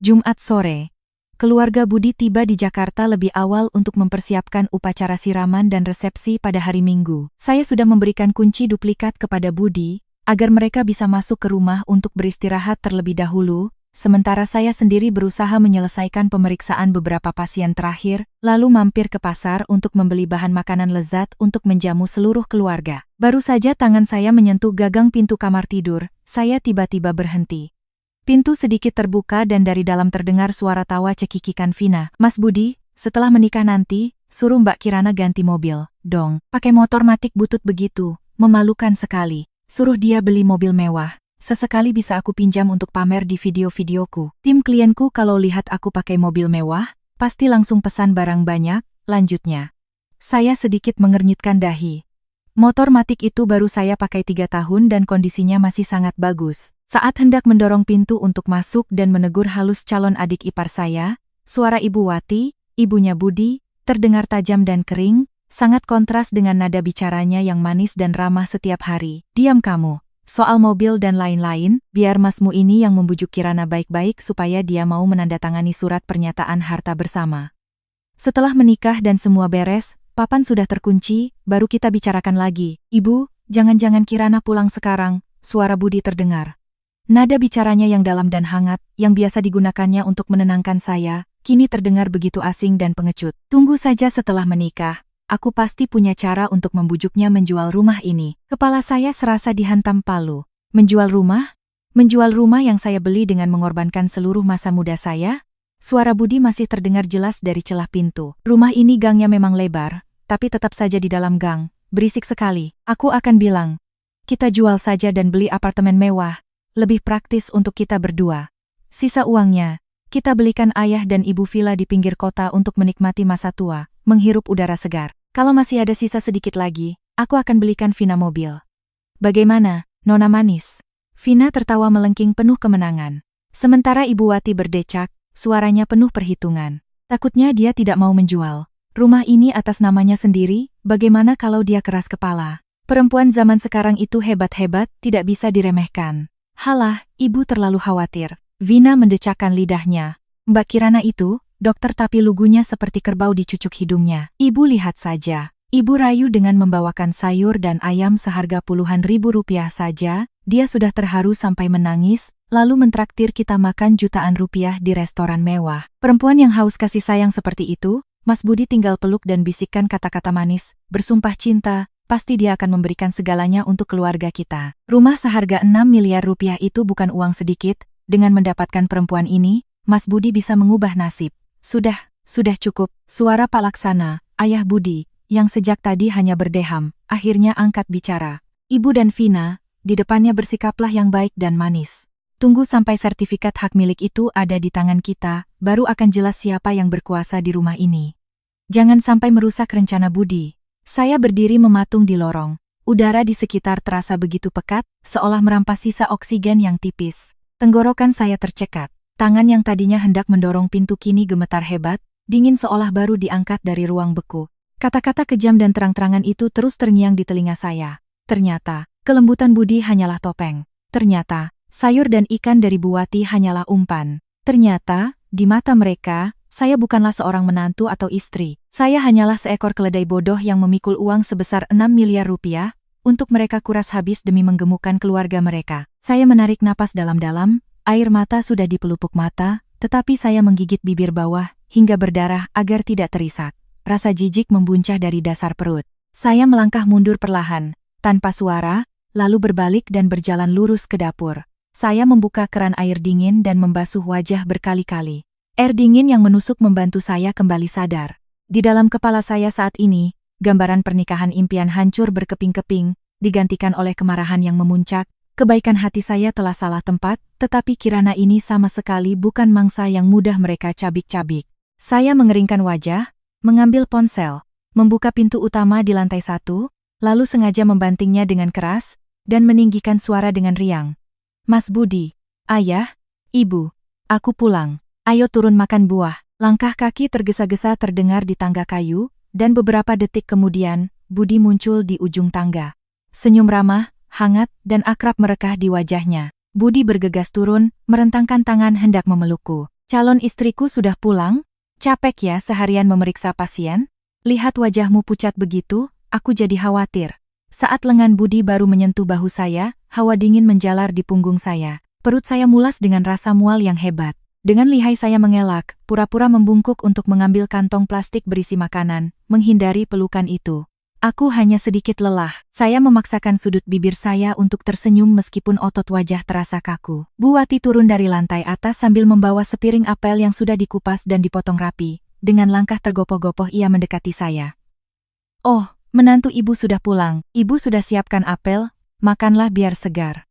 Jumat sore. Keluarga Budi tiba di Jakarta lebih awal untuk mempersiapkan upacara siraman dan resepsi pada hari Minggu. Saya sudah memberikan kunci duplikat kepada Budi, agar mereka bisa masuk ke rumah untuk beristirahat terlebih dahulu, sementara saya sendiri berusaha menyelesaikan pemeriksaan beberapa pasien terakhir, lalu mampir ke pasar untuk membeli bahan makanan lezat untuk menjamu seluruh keluarga. Baru saja tangan saya menyentuh gagang pintu kamar tidur, saya tiba-tiba berhenti. Pintu sedikit terbuka dan dari dalam terdengar suara tawa cekikikan Vina. "Mas Budi, setelah menikah nanti, suruh Mbak Kirana ganti mobil, dong. Pakai motor matic butut begitu, memalukan sekali. Suruh dia beli mobil mewah. Sesekali bisa aku pinjam untuk pamer di video-videoku. Tim klienku kalau lihat aku pakai mobil mewah, pasti langsung pesan barang banyak," lanjutnya. Saya sedikit mengernyitkan dahi. Motor matic itu baru saya pakai 3 tahun dan kondisinya masih sangat bagus. Saat hendak mendorong pintu untuk masuk dan menegur halus calon adik ipar saya, suara Ibu Wati, ibunya Budi, terdengar tajam dan kering, sangat kontras dengan nada bicaranya yang manis dan ramah setiap hari. "Diam kamu. Soal mobil dan lain-lain, biar masmu ini yang membujuk Kirana baik-baik supaya dia mau menandatangani surat pernyataan harta bersama. Setelah menikah dan semua beres, papan sudah terkunci, baru kita bicarakan lagi. Ibu, jangan-jangan Kirana pulang sekarang," suara Budi terdengar. Nada bicaranya yang dalam dan hangat, yang biasa digunakannya untuk menenangkan saya, kini terdengar begitu asing dan pengecut. "Tunggu saja setelah menikah, aku pasti punya cara untuk membujuknya menjual rumah ini." Kepala saya serasa dihantam palu. Menjual rumah? Menjual rumah yang saya beli dengan mengorbankan seluruh masa muda saya? Suara Budi masih terdengar jelas dari celah pintu. "Rumah ini gangnya memang lebar, tapi tetap saja di dalam gang, berisik sekali. Aku akan bilang, kita jual saja dan beli apartemen mewah. Lebih praktis untuk kita berdua. Sisa uangnya, kita belikan ayah dan ibu villa di pinggir kota untuk menikmati masa tua, menghirup udara segar. Kalau masih ada sisa sedikit lagi, aku akan belikan Vina mobil. Bagaimana, Nona manis?" Vina tertawa melengking penuh kemenangan. Sementara Ibu Wati berdecak, suaranya penuh perhitungan. Takutnya dia tidak mau menjual rumah ini atas namanya sendiri, bagaimana kalau dia keras kepala? Perempuan zaman sekarang itu hebat-hebat, tidak bisa diremehkan. "Halah, ibu terlalu khawatir." Vina mendecakkan lidahnya. "Mbak Kirana itu, dokter tapi lugunya seperti kerbau dicucuk hidungnya. Ibu lihat saja. Ibu rayu dengan membawakan sayur dan ayam seharga puluhan ribu rupiah saja, dia sudah terharu sampai menangis, lalu mentraktir kita makan jutaan rupiah di restoran mewah. Perempuan yang haus kasih sayang seperti itu, Mas Budi tinggal peluk dan bisikkan kata-kata manis, bersumpah cinta, pasti dia akan memberikan segalanya untuk keluarga kita. Rumah seharga 6 miliar rupiah itu bukan uang sedikit, dengan mendapatkan perempuan ini, Mas Budi bisa mengubah nasib." Sudah cukup," suara Pak Laksana, ayah Budi, yang sejak tadi hanya berdeham, akhirnya angkat bicara. "Ibu dan Vina, di depannya bersikaplah yang baik dan manis. Tunggu sampai sertifikat hak milik itu ada di tangan kita, baru akan jelas siapa yang berkuasa di rumah ini. Jangan sampai merusak rencana Budi." Saya berdiri mematung di lorong. Udara di sekitar terasa begitu pekat, seolah merampas sisa oksigen yang tipis. Tenggorokan saya tercekat. Tangan yang tadinya hendak mendorong pintu kini gemetar hebat, dingin seolah baru diangkat dari ruang beku. Kata-kata kejam dan terang-terangan itu terus terngiang di telinga saya. Ternyata, kelembutan Budi hanyalah topeng. Ternyata, sayur dan ikan dari Bu Wati hanyalah umpan. Ternyata, di mata mereka, saya bukanlah seorang menantu atau istri. Saya hanyalah seekor keledai bodoh yang memikul uang sebesar 6 miliar rupiah, untuk mereka kuras habis demi menggemukkan keluarga mereka. Saya menarik napas dalam-dalam, air mata sudah di pelupuk mata, tetapi saya menggigit bibir bawah, hingga berdarah agar tidak terisak. Rasa jijik membuncah dari dasar perut. Saya melangkah mundur perlahan, tanpa suara, lalu berbalik dan berjalan lurus ke dapur. Saya membuka keran air dingin dan membasuh wajah berkali-kali. Air dingin yang menusuk membantu saya kembali sadar. Di dalam kepala saya saat ini, gambaran pernikahan impian hancur berkeping-keping, digantikan oleh kemarahan yang memuncak. Kebaikan hati saya telah salah tempat, tetapi Kirana ini sama sekali bukan mangsa yang mudah mereka cabik-cabik. Saya mengeringkan wajah, mengambil ponsel, membuka pintu utama di lantai 1, lalu sengaja membantingnya dengan keras, dan meninggikan suara dengan riang. "Mas Budi, ayah, ibu, aku pulang. Ayo turun makan buah." Langkah kaki tergesa-gesa terdengar di tangga kayu, dan beberapa detik kemudian, Budi muncul di ujung tangga. Senyum ramah, hangat, dan akrab merekah di wajahnya. Budi bergegas turun, merentangkan tangan hendak memelukku. Calon istriku sudah pulang? Capek ya seharian memeriksa pasien? Lihat wajahmu pucat begitu, aku jadi khawatir. Saat lengan Budi baru menyentuh bahu saya, hawa dingin menjalar di punggung saya. Perut saya mulas dengan rasa mual yang hebat. Dengan lihai saya mengelak, pura-pura membungkuk untuk mengambil kantong plastik berisi makanan, menghindari pelukan itu. Aku hanya sedikit lelah. Saya memaksakan sudut bibir saya untuk tersenyum meskipun otot wajah terasa kaku. Bu Wati turun dari lantai atas sambil membawa sepiring apel yang sudah dikupas dan dipotong rapi. Dengan langkah tergopoh-gopoh ia mendekati saya. Oh, menantu ibu sudah pulang. Ibu sudah siapkan apel, makanlah biar segar.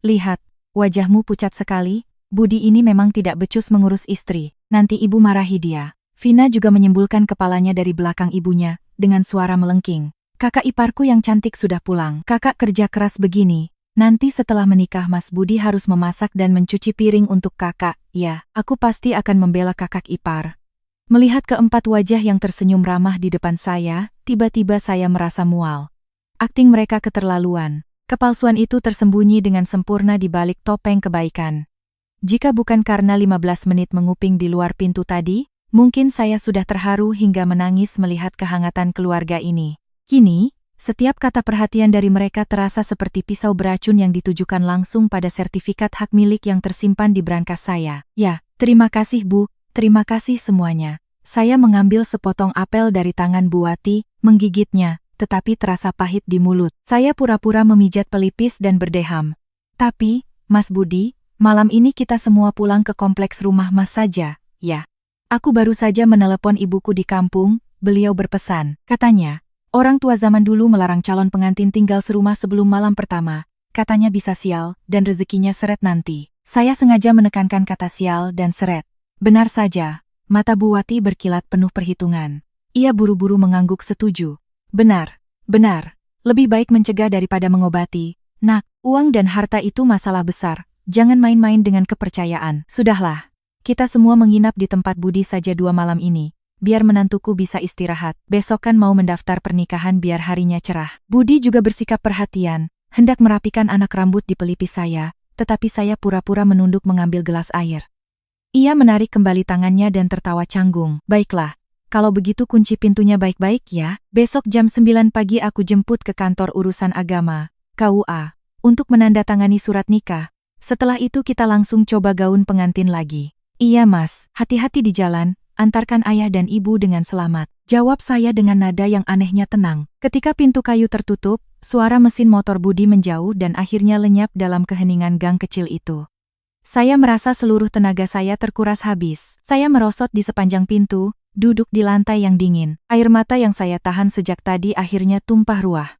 Lihat, wajahmu pucat sekali. Budi ini memang tidak becus mengurus istri. Nanti ibu marahi dia. Vina juga menyembulkan kepalanya dari belakang ibunya, dengan suara melengking. Kakak iparku yang cantik sudah pulang. Kakak kerja keras begini. Nanti setelah menikah Mas Budi harus memasak dan mencuci piring untuk kakak. Ya, aku pasti akan membela kakak ipar. Melihat keempat wajah yang tersenyum ramah di depan saya, tiba-tiba saya merasa mual. Akting mereka keterlaluan. Kepalsuan itu tersembunyi dengan sempurna di balik topeng kebaikan. Jika bukan karena 15 menit menguping di luar pintu tadi, mungkin saya sudah terharu hingga menangis melihat kehangatan keluarga ini. Kini, setiap kata perhatian dari mereka terasa seperti pisau beracun yang ditujukan langsung pada sertifikat hak milik yang tersimpan di brankas saya. Ya, terima kasih Bu, terima kasih semuanya. Saya mengambil sepotong apel dari tangan Bu Wati, menggigitnya, tetapi terasa pahit di mulut. Saya pura-pura memijat pelipis dan berdeham. Tapi, Mas Budi, malam ini kita semua pulang ke kompleks rumah Mas saja, ya. Aku baru saja menelepon ibuku di kampung, beliau berpesan. Katanya, orang tua zaman dulu melarang calon pengantin tinggal serumah sebelum malam pertama. Katanya bisa sial, dan rezekinya seret nanti. Saya sengaja menekankan kata sial dan seret. Benar saja, mata Bu Wati berkilat penuh perhitungan. Ia buru-buru mengangguk setuju. Benar, benar. Lebih baik mencegah daripada mengobati. Nak, uang dan harta itu masalah besar. Jangan main-main dengan kepercayaan. Sudahlah. Kita semua menginap di tempat Budi saja 2 malam ini, biar menantuku bisa istirahat. Besok kan mau mendaftar pernikahan biar harinya cerah. Budi juga bersikap perhatian, hendak merapikan anak rambut di pelipis saya, tetapi saya pura-pura menunduk mengambil gelas air. Ia menarik kembali tangannya dan tertawa canggung. Baiklah, kalau begitu kunci pintunya baik-baik ya. Besok jam 9 pagi aku jemput ke kantor urusan agama, KUA, untuk menandatangani surat nikah. Setelah itu kita langsung coba gaun pengantin lagi. Iya Mas, hati-hati di jalan, antarkan ayah dan ibu dengan selamat. Jawab saya dengan nada yang anehnya tenang. Ketika pintu kayu tertutup, suara mesin motor Budi menjauh dan akhirnya lenyap dalam keheningan gang kecil itu. Saya merasa seluruh tenaga saya terkuras habis. Saya merosot di sepanjang pintu, duduk di lantai yang dingin. Air mata yang saya tahan sejak tadi akhirnya tumpah ruah.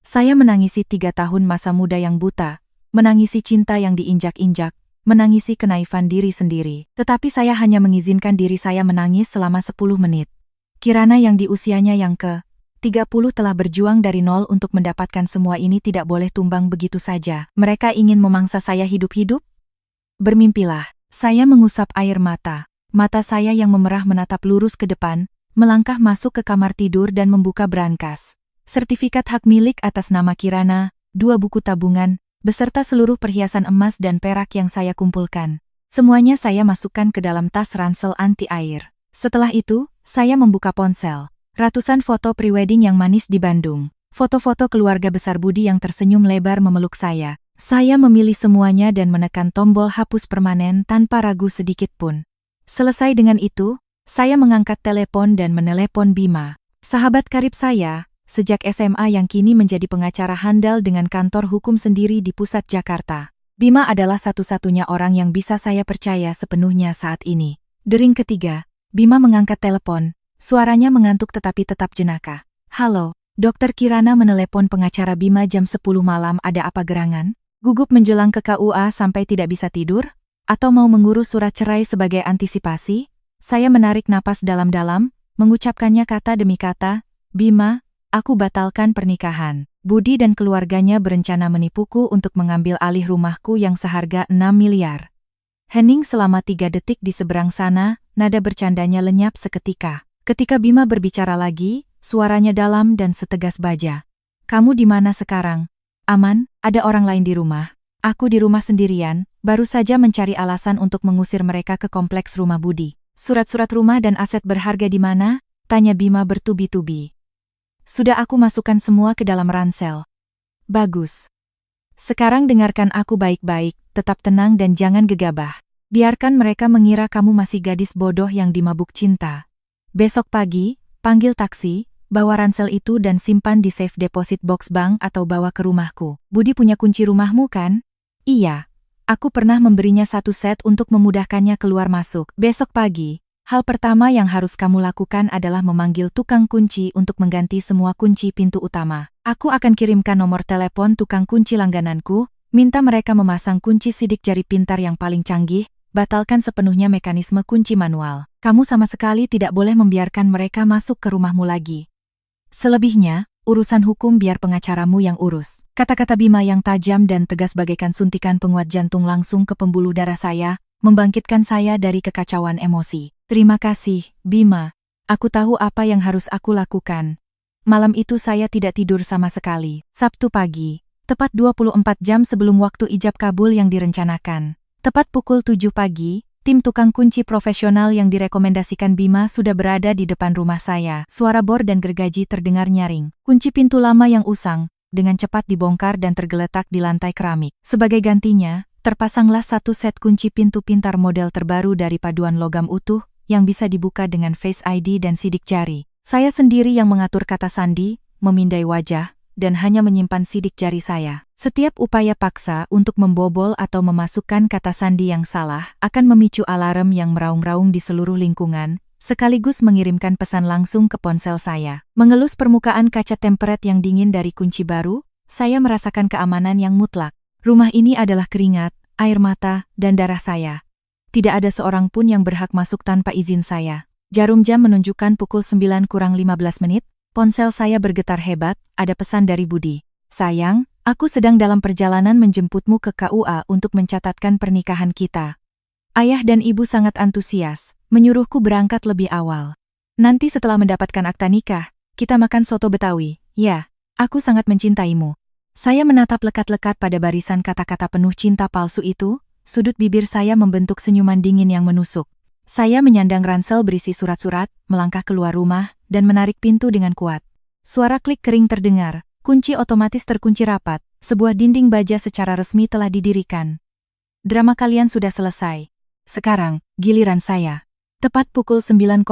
Saya menangisi 3 tahun masa muda yang buta, menangisi cinta yang diinjak-injak, menangisi kenaifan diri sendiri. Tetapi saya hanya mengizinkan diri saya menangis selama 10 menit. Kirana yang di usianya yang ke-30 telah berjuang dari nol untuk mendapatkan semua ini tidak boleh tumbang begitu saja. Mereka ingin memangsa saya hidup-hidup? Bermimpilah. Saya mengusap air mata. Mata saya yang memerah menatap lurus ke depan, melangkah masuk ke kamar tidur dan membuka brankas. Sertifikat hak milik atas nama Kirana, 2 buku tabungan, beserta seluruh perhiasan emas dan perak yang saya kumpulkan. Semuanya saya masukkan ke dalam tas ransel anti air. Setelah itu, saya membuka ponsel. Ratusan foto prewedding yang manis di Bandung. Foto-foto keluarga besar Budi yang tersenyum lebar memeluk saya. Saya memilih semuanya dan menekan tombol hapus permanen tanpa ragu sedikit pun. Selesai dengan itu, saya mengangkat telepon dan menelepon Bima. Sahabat karib saya, sejak SMA yang kini menjadi pengacara handal dengan kantor hukum sendiri di pusat Jakarta. Bima adalah satu-satunya orang yang bisa saya percaya sepenuhnya saat ini. Dering ketiga, Bima mengangkat telepon, suaranya mengantuk tetapi tetap jenaka. Halo, Dokter Kirana menelepon pengacara Bima jam 10 malam, ada apa gerangan? Gugup menjelang ke KUA sampai tidak bisa tidur? Atau mau mengurus surat cerai sebagai antisipasi? Saya menarik napas dalam-dalam, mengucapkannya kata demi kata, Bima, aku batalkan pernikahan. Budi dan keluarganya berencana menipuku untuk mengambil alih rumahku yang seharga 6 miliar. Hening selama 3 detik di seberang sana, nada bercandanya lenyap seketika. Ketika Bima berbicara lagi, suaranya dalam dan setegas baja. Kamu di mana sekarang? Aman? Ada orang lain di rumah? Aku di rumah sendirian, baru saja mencari alasan untuk mengusir mereka ke kompleks rumah Budi. Surat-surat rumah dan aset berharga di mana? Tanya Bima bertubi-tubi. Sudah aku masukkan semua ke dalam ransel. Bagus. Sekarang dengarkan aku baik-baik, tetap tenang dan jangan gegabah. Biarkan mereka mengira kamu masih gadis bodoh yang dimabuk cinta. Besok pagi, panggil taksi, bawa ransel itu dan simpan di safe deposit box bank atau bawa ke rumahku. Budi punya kunci rumahmu kan? Iya. Aku pernah memberinya satu set untuk memudahkannya keluar masuk. Besok pagi, hal pertama yang harus kamu lakukan adalah memanggil tukang kunci untuk mengganti semua kunci pintu utama. Aku akan kirimkan nomor telepon tukang kunci langgananku, minta mereka memasang kunci sidik jari pintar yang paling canggih, batalkan sepenuhnya mekanisme kunci manual. Kamu sama sekali tidak boleh membiarkan mereka masuk ke rumahmu lagi. Selebihnya, urusan hukum biar pengacaramu yang urus. Kata-kata Bima yang tajam dan tegas bagaikan suntikan penguat jantung langsung ke pembuluh darah saya, membangkitkan saya dari kekacauan emosi. Terima kasih, Bima. Aku tahu apa yang harus aku lakukan. Malam itu saya tidak tidur sama sekali. Sabtu pagi, tepat 24 jam sebelum waktu ijab kabul yang direncanakan. Tepat pukul 7 pagi, tim tukang kunci profesional yang direkomendasikan Bima sudah berada di depan rumah saya. Suara bor dan gergaji terdengar nyaring. Kunci pintu lama yang usang, dengan cepat dibongkar dan tergeletak di lantai keramik. Sebagai gantinya, terpasanglah satu set kunci pintu pintar model terbaru dari paduan logam utuh, yang bisa dibuka dengan Face ID dan sidik jari. Saya sendiri yang mengatur kata sandi, memindai wajah, dan hanya menyimpan sidik jari saya. Setiap upaya paksa untuk membobol atau memasukkan kata sandi yang salah akan memicu alarm yang meraung-raung di seluruh lingkungan, sekaligus mengirimkan pesan langsung ke ponsel saya. Mengelus permukaan kaca temperet yang dingin dari kunci baru, saya merasakan keamanan yang mutlak. Rumah ini adalah keringat, air mata, dan darah saya. Tidak ada seorang pun yang berhak masuk tanpa izin saya. Jarum jam menunjukkan pukul 9 kurang 15 menit, ponsel saya bergetar hebat, ada pesan dari Budi. Sayang, aku sedang dalam perjalanan menjemputmu ke KUA untuk mencatatkan pernikahan kita. Ayah dan ibu sangat antusias, menyuruhku berangkat lebih awal. Nanti setelah mendapatkan akta nikah, kita makan soto Betawi. Ya, aku sangat mencintaimu. Saya menatap lekat-lekat pada barisan kata-kata penuh cinta palsu itu, sudut bibir saya membentuk senyuman dingin yang menusuk. Saya menyandang ransel berisi surat-surat, melangkah keluar rumah, dan menarik pintu dengan kuat. Suara klik kering terdengar, kunci otomatis terkunci rapat, sebuah dinding baja secara resmi telah didirikan. Drama kalian sudah selesai. Sekarang, giliran saya. Tepat pukul 9,5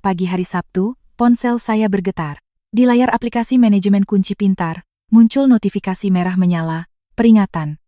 pagi hari Sabtu, ponsel saya bergetar. Di layar aplikasi manajemen kunci pintar, muncul notifikasi merah menyala, peringatan.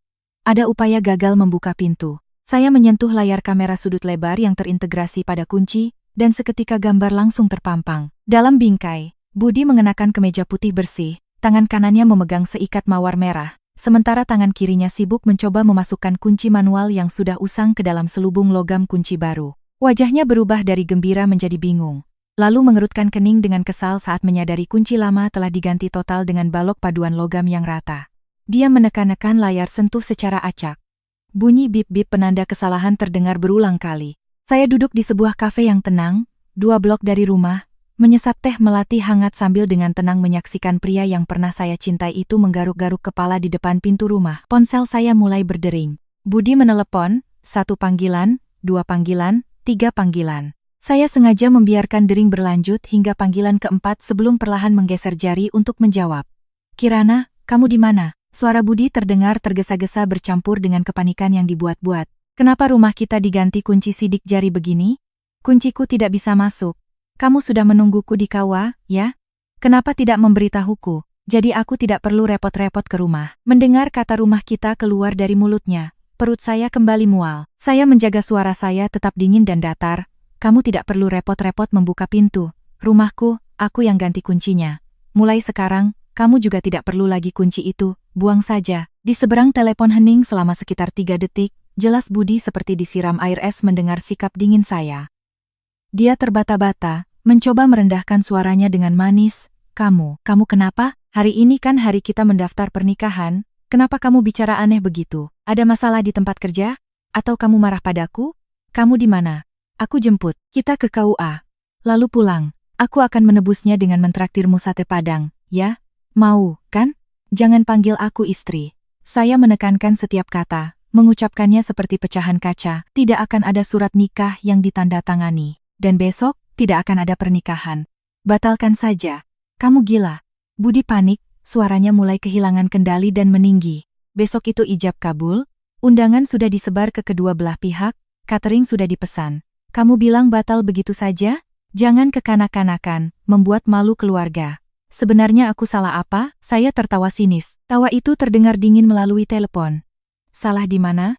Ada upaya gagal membuka pintu. Saya menyentuh layar kamera sudut lebar yang terintegrasi pada kunci, dan seketika gambar langsung terpampang. Dalam bingkai, Budi mengenakan kemeja putih bersih, tangan kanannya memegang seikat mawar merah, sementara tangan kirinya sibuk mencoba memasukkan kunci manual yang sudah usang ke dalam selubung logam kunci baru. Wajahnya berubah dari gembira menjadi bingung, lalu mengerutkan kening dengan kesal saat menyadari kunci lama telah diganti total dengan balok paduan logam yang rata. Dia menekan-nekan layar sentuh secara acak. Bunyi bip-bip penanda kesalahan terdengar berulang kali. Saya duduk di sebuah kafe yang tenang, 2 blok dari rumah, menyesap teh melati hangat sambil dengan tenang menyaksikan pria yang pernah saya cintai itu menggaruk-garuk kepala di depan pintu rumah. Ponsel saya mulai berdering. Budi menelepon, 1 panggilan, 2 panggilan, 3 panggilan. Saya sengaja membiarkan dering berlanjut hingga panggilan keempat sebelum perlahan menggeser jari untuk menjawab. Kirana, kamu di mana? Suara Budi terdengar tergesa-gesa bercampur dengan kepanikan yang dibuat-buat. Kenapa rumah kita diganti kunci sidik jari begini? Kunciku tidak bisa masuk. Kamu sudah menungguku di KUA, ya? Kenapa tidak memberitahuku? Jadi aku tidak perlu repot-repot ke rumah. Mendengar kata rumah kita keluar dari mulutnya, perut saya kembali mual. Saya menjaga suara saya tetap dingin dan datar. Kamu tidak perlu repot-repot membuka pintu. Rumahku, aku yang ganti kuncinya. Mulai sekarang, kamu juga tidak perlu lagi kunci itu. Buang saja. Di seberang telepon hening selama sekitar 3 detik, jelas Budi seperti disiram air es mendengar sikap dingin saya. Dia terbata-bata, mencoba merendahkan suaranya dengan manis. Kamu kenapa? Hari ini kan hari kita mendaftar pernikahan, kenapa kamu bicara aneh begitu? Ada masalah di tempat kerja? Atau kamu marah padaku? Kamu di mana? Aku jemput, kita ke KUA. Lalu pulang, aku akan menebusnya dengan mentraktirmu sate padang, ya? Mau, kan? Jangan panggil aku istri. Saya menekankan setiap kata, mengucapkannya seperti pecahan kaca. Tidak akan ada surat nikah yang ditandatangani. Dan besok, tidak akan ada pernikahan. Batalkan saja. Kamu gila. Budi panik, suaranya mulai kehilangan kendali dan meninggi. Besok itu ijab kabul, undangan sudah disebar ke kedua belah pihak, catering sudah dipesan. Kamu bilang batal begitu saja? Jangan kekanak-kanakan, membuat malu keluarga. Sebenarnya aku salah apa? Saya tertawa sinis. Tawa itu terdengar dingin melalui telepon. Salah di mana?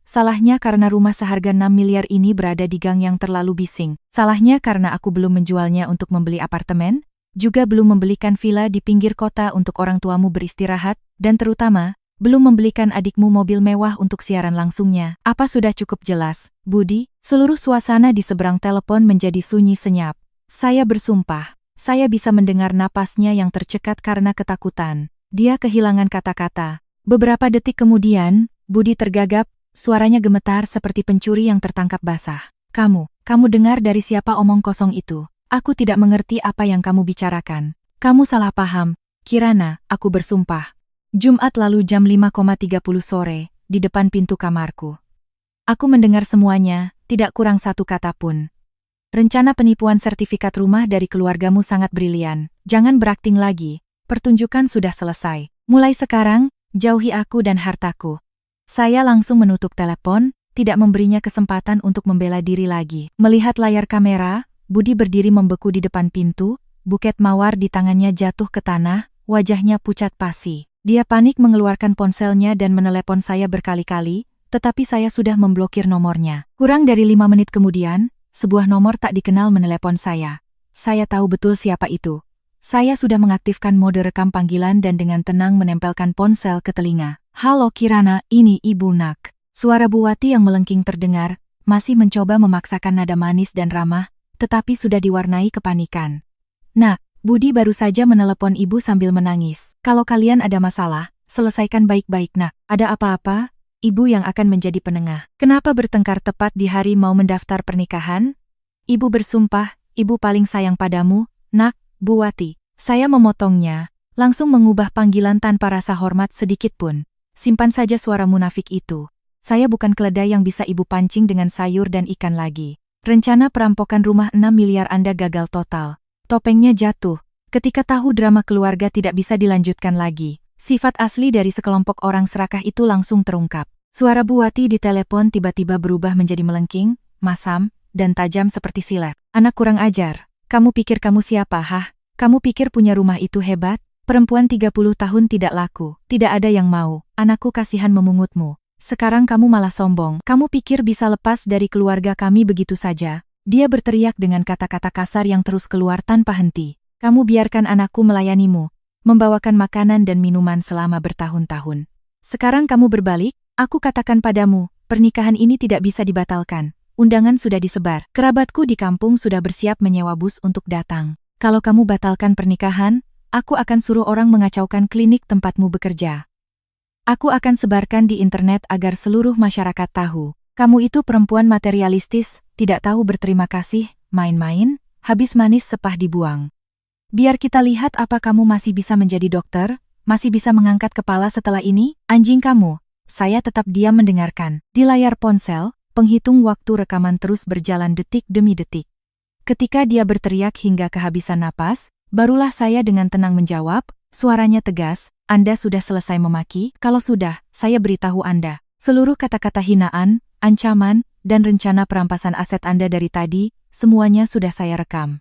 Salahnya karena rumah seharga 6 miliar ini berada di gang yang terlalu bising. Salahnya karena aku belum menjualnya untuk membeli apartemen, juga belum membelikan villa di pinggir kota untuk orang tuamu beristirahat, dan terutama, belum membelikan adikmu mobil mewah untuk siaran langsungnya. Apa sudah cukup jelas, Budi? Seluruh suasana di seberang telepon menjadi sunyi senyap. Saya bersumpah. Saya bisa mendengar napasnya yang tercekat karena ketakutan. Dia kehilangan kata-kata. Beberapa detik kemudian, Budi tergagap, suaranya gemetar seperti pencuri yang tertangkap basah. Kamu dengar dari siapa omong kosong itu? Aku tidak mengerti apa yang kamu bicarakan. Kamu salah paham. Kirana, aku bersumpah. Jumat lalu jam 5.30 sore, di depan pintu kamarku. Aku mendengar semuanya, tidak kurang satu kata pun. Rencana penipuan sertifikat rumah dari keluargamu sangat brilian. Jangan berakting lagi. Pertunjukan sudah selesai. Mulai sekarang, jauhi aku dan hartaku. Saya langsung menutup telepon, tidak memberinya kesempatan untuk membela diri lagi. Melihat layar kamera, Budi berdiri membeku di depan pintu, buket mawar di tangannya jatuh ke tanah, wajahnya pucat pasi. Dia panik mengeluarkan ponselnya dan menelepon saya berkali-kali, tetapi saya sudah memblokir nomornya. Kurang dari 5 menit kemudian, sebuah nomor tak dikenal menelepon saya. Saya tahu betul siapa itu. Saya sudah mengaktifkan mode rekam panggilan dan dengan tenang menempelkan ponsel ke telinga. Halo Kirana, ini Ibu Nak. Suara Bu Wati yang melengking terdengar, masih mencoba memaksakan nada manis dan ramah, tetapi sudah diwarnai kepanikan. Nak, Budi baru saja menelepon Ibu sambil menangis. Kalau kalian ada masalah, selesaikan baik-baik Nak. Ada apa-apa? Ibu yang akan menjadi penengah. Kenapa bertengkar tepat di hari mau mendaftar pernikahan? Ibu bersumpah, Ibu paling sayang padamu, Nak, Bu Wati. Saya memotongnya, langsung mengubah panggilan tanpa rasa hormat sedikit pun. Simpan saja suara munafik itu. Saya bukan keledai yang bisa Ibu pancing dengan sayur dan ikan lagi. Rencana perampokan rumah 6 miliar Anda gagal total. Topengnya jatuh. Ketika tahu drama keluarga tidak bisa dilanjutkan lagi, sifat asli dari sekelompok orang serakah itu langsung terungkap. Suara Bu Wati di telepon tiba-tiba berubah menjadi melengking, masam, dan tajam seperti silet. Anak kurang ajar. Kamu pikir kamu siapa, hah? Kamu pikir punya rumah itu hebat? Perempuan 30 tahun tidak laku. Tidak ada yang mau. Anakku kasihan memungutmu. Sekarang kamu malah sombong. Kamu pikir bisa lepas dari keluarga kami begitu saja? Dia berteriak dengan kata-kata kasar yang terus keluar tanpa henti. Kamu biarkan anakku melayanimu, membawakan makanan dan minuman selama bertahun-tahun. Sekarang kamu berbalik, aku katakan padamu, pernikahan ini tidak bisa dibatalkan. Undangan sudah disebar. Kerabatku di kampung sudah bersiap menyewa bus untuk datang. Kalau kamu batalkan pernikahan, aku akan suruh orang mengacaukan klinik tempatmu bekerja. Aku akan sebarkan di internet agar seluruh masyarakat tahu. Kamu itu perempuan materialistis, tidak tahu berterima kasih, main-main, habis manis sepah dibuang. Biar kita lihat apa kamu masih bisa menjadi dokter, masih bisa mengangkat kepala setelah ini, anjing kamu. Saya tetap diam mendengarkan. Di layar ponsel, penghitung waktu rekaman terus berjalan detik demi detik. Ketika dia berteriak hingga kehabisan napas, barulah saya dengan tenang menjawab, suaranya tegas, Anda sudah selesai memaki? Kalau sudah, saya beritahu Anda. Seluruh kata-kata hinaan, ancaman, dan rencana perampasan aset Anda dari tadi, semuanya sudah saya rekam.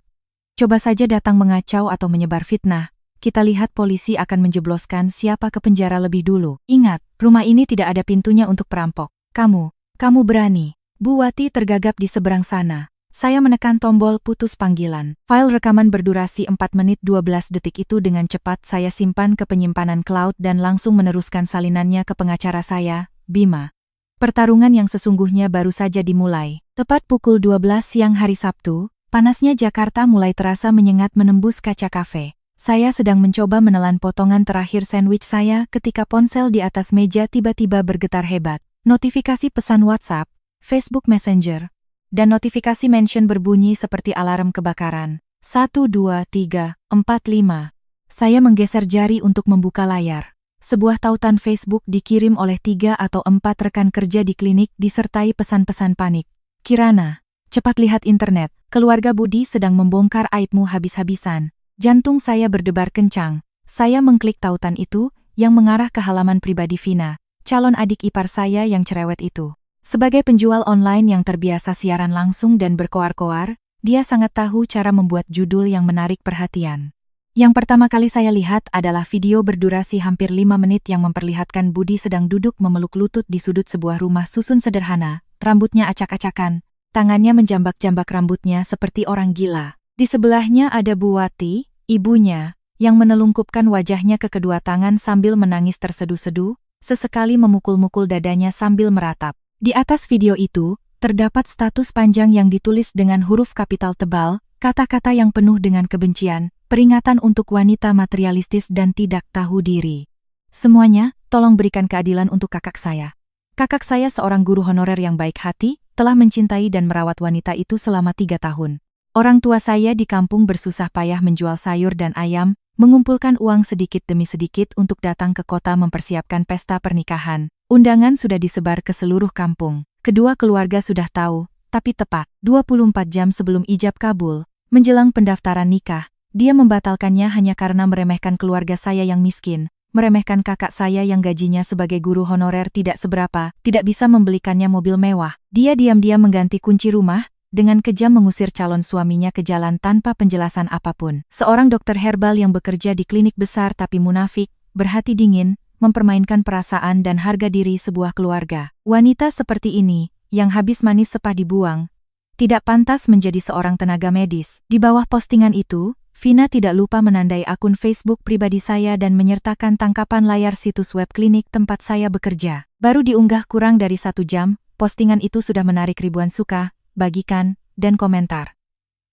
Coba saja datang mengacau atau menyebar fitnah, kita lihat polisi akan menjebloskan siapa ke penjara lebih dulu. Ingat, rumah ini tidak ada pintunya untuk perampok. Kamu berani. Bu Wati tergagap di seberang sana. Saya menekan tombol putus panggilan. File rekaman berdurasi 4 menit 12 detik itu dengan cepat saya simpan ke penyimpanan cloud dan langsung meneruskan salinannya ke pengacara saya, Bima. Pertarungan yang sesungguhnya baru saja dimulai. Tepat pukul 12 siang hari Sabtu, panasnya Jakarta mulai terasa menyengat menembus kaca kafe. Saya sedang mencoba menelan potongan terakhir sandwich saya ketika ponsel di atas meja tiba-tiba bergetar hebat. Notifikasi pesan WhatsApp, Facebook Messenger, dan notifikasi mention berbunyi seperti alarm kebakaran. 1, 2, 3, 4, 5. Saya menggeser jari untuk membuka layar. Sebuah tautan Facebook dikirim oleh 3 atau 4 rekan kerja di klinik disertai pesan-pesan panik. Kirana, cepat lihat internet, keluarga Budi sedang membongkar aibmu habis-habisan. Jantung saya berdebar kencang. Saya mengklik tautan itu, yang mengarah ke halaman pribadi Vina, calon adik ipar saya yang cerewet itu. Sebagai penjual online yang terbiasa siaran langsung dan berkoar-koar, dia sangat tahu cara membuat judul yang menarik perhatian. Yang pertama kali saya lihat adalah video berdurasi hampir 5 menit yang memperlihatkan Budi sedang duduk memeluk lutut di sudut sebuah rumah susun sederhana, rambutnya acak-acakan, tangannya menjambak-jambak rambutnya seperti orang gila. Di sebelahnya ada Bu Wati, ibunya, yang menelungkupkan wajahnya ke kedua tangan sambil menangis terseduh-seduh, sesekali memukul-mukul dadanya sambil meratap. Di atas video itu, terdapat status panjang yang ditulis dengan huruf kapital tebal, kata-kata yang penuh dengan kebencian, peringatan untuk wanita materialistis dan tidak tahu diri. Semuanya, tolong berikan keadilan untuk kakak saya. Kakak saya seorang guru honorer yang baik hati, telah mencintai dan merawat wanita itu selama 3 tahun. Orang tua saya di kampung bersusah payah menjual sayur dan ayam, mengumpulkan uang sedikit demi sedikit untuk datang ke kota mempersiapkan pesta pernikahan. Undangan sudah disebar ke seluruh kampung. Kedua keluarga sudah tahu, tapi tepat 24 jam sebelum ijab kabul, menjelang pendaftaran nikah, dia membatalkannya hanya karena meremehkan keluarga saya yang miskin, meremehkan kakak saya yang gajinya sebagai guru honorer tidak seberapa, tidak bisa membelikannya mobil mewah. Dia diam-diam mengganti kunci rumah, dengan kejam mengusir calon suaminya ke jalan tanpa penjelasan apapun. Seorang dokter herbal yang bekerja di klinik besar tapi munafik, berhati dingin, mempermainkan perasaan dan harga diri sebuah keluarga. Wanita seperti ini, yang habis manis sepah dibuang, tidak pantas menjadi seorang tenaga medis. Di bawah postingan itu, Vina tidak lupa menandai akun Facebook pribadi saya dan menyertakan tangkapan layar situs web klinik tempat saya bekerja. Baru diunggah kurang dari 1 jam, postingan itu sudah menarik ribuan suka, bagikan, dan komentar.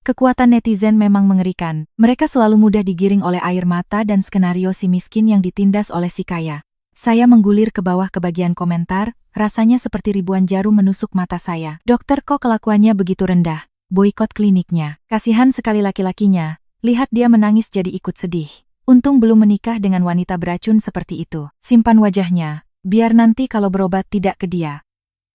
Kekuatan netizen memang mengerikan. Mereka selalu mudah digiring oleh air mata dan skenario si miskin yang ditindas oleh si kaya. Saya menggulir ke bawah ke bagian komentar, rasanya seperti ribuan jarum menusuk mata saya. Dokter kok kelakuannya begitu rendah? Boikot kliniknya. Kasihan sekali laki-lakinya. Lihat dia menangis jadi ikut sedih. Untung belum menikah dengan wanita beracun seperti itu. Simpan wajahnya, biar nanti kalau berobat tidak ke dia.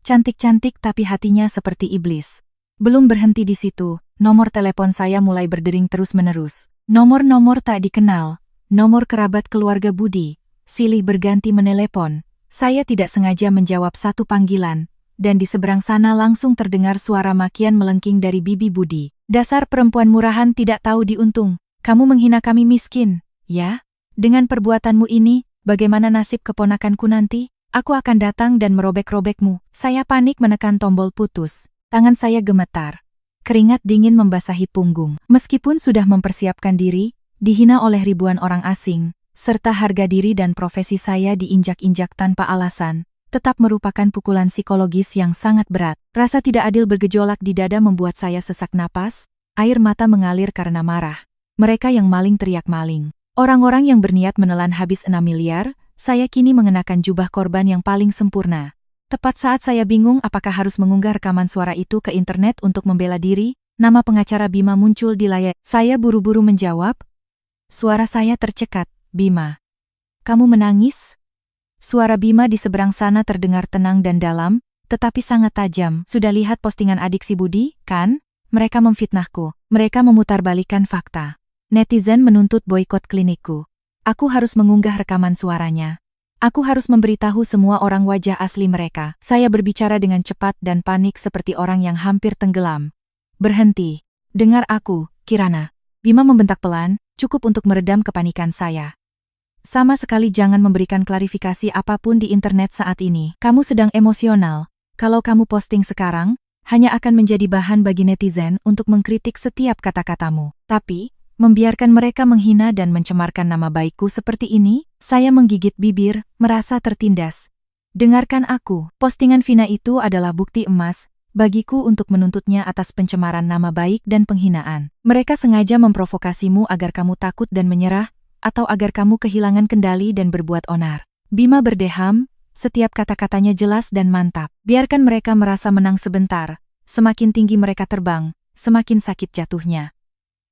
Cantik-cantik tapi hatinya seperti iblis. Belum berhenti di situ, nomor telepon saya mulai berdering terus-menerus. Nomor-nomor tak dikenal, nomor kerabat keluarga Budi, silih berganti menelepon. Saya tidak sengaja menjawab satu panggilan, dan di seberang sana langsung terdengar suara makian melengking dari bibi Budi. Dasar perempuan murahan tidak tahu diuntung, kamu menghina kami miskin, ya? Dengan perbuatanmu ini, bagaimana nasib keponakanku nanti? Aku akan datang dan merobek-robekmu. Saya panik menekan tombol putus. Tangan saya gemetar. Keringat dingin membasahi punggung. Meskipun sudah mempersiapkan diri, dihina oleh ribuan orang asing, serta harga diri dan profesi saya diinjak-injak tanpa alasan, tetap merupakan pukulan psikologis yang sangat berat. Rasa tidak adil bergejolak di dada membuat saya sesak napas, air mata mengalir karena marah. Mereka yang maling teriak maling. Orang-orang yang berniat menelan habis 6 miliar, saya kini mengenakan jubah korban yang paling sempurna. Tepat saat saya bingung apakah harus mengunggah rekaman suara itu ke internet untuk membela diri, nama pengacara Bima muncul di layar. Saya buru-buru menjawab. Suara saya tercekat. Bima. Kamu menangis? Suara Bima di seberang sana terdengar tenang dan dalam, tetapi sangat tajam. Sudah lihat postingan adik si Budi, kan? Mereka memfitnahku. Mereka memutarbalikkan fakta. Netizen menuntut boikot klinikku. Aku harus mengunggah rekaman suaranya. Aku harus memberitahu semua orang wajah asli mereka. Saya berbicara dengan cepat dan panik seperti orang yang hampir tenggelam. Berhenti. Dengar aku, Kirana. Bima membentak pelan, cukup untuk meredam kepanikan saya. Sama sekali jangan memberikan klarifikasi apapun di internet saat ini. Kamu sedang emosional. Kalau kamu posting sekarang, hanya akan menjadi bahan bagi netizen untuk mengkritik setiap kata-katamu. Tapi, membiarkan mereka menghina dan mencemarkan nama baikku seperti ini, saya menggigit bibir, merasa tertindas. Dengarkan aku, postingan Vina itu adalah bukti emas bagiku untuk menuntutnya atas pencemaran nama baik dan penghinaan. Mereka sengaja memprovokasimu agar kamu takut dan menyerah, atau agar kamu kehilangan kendali dan berbuat onar. Bima berdeham, setiap kata-katanya jelas dan mantap. Biarkan mereka merasa menang sebentar, semakin tinggi mereka terbang, semakin sakit jatuhnya.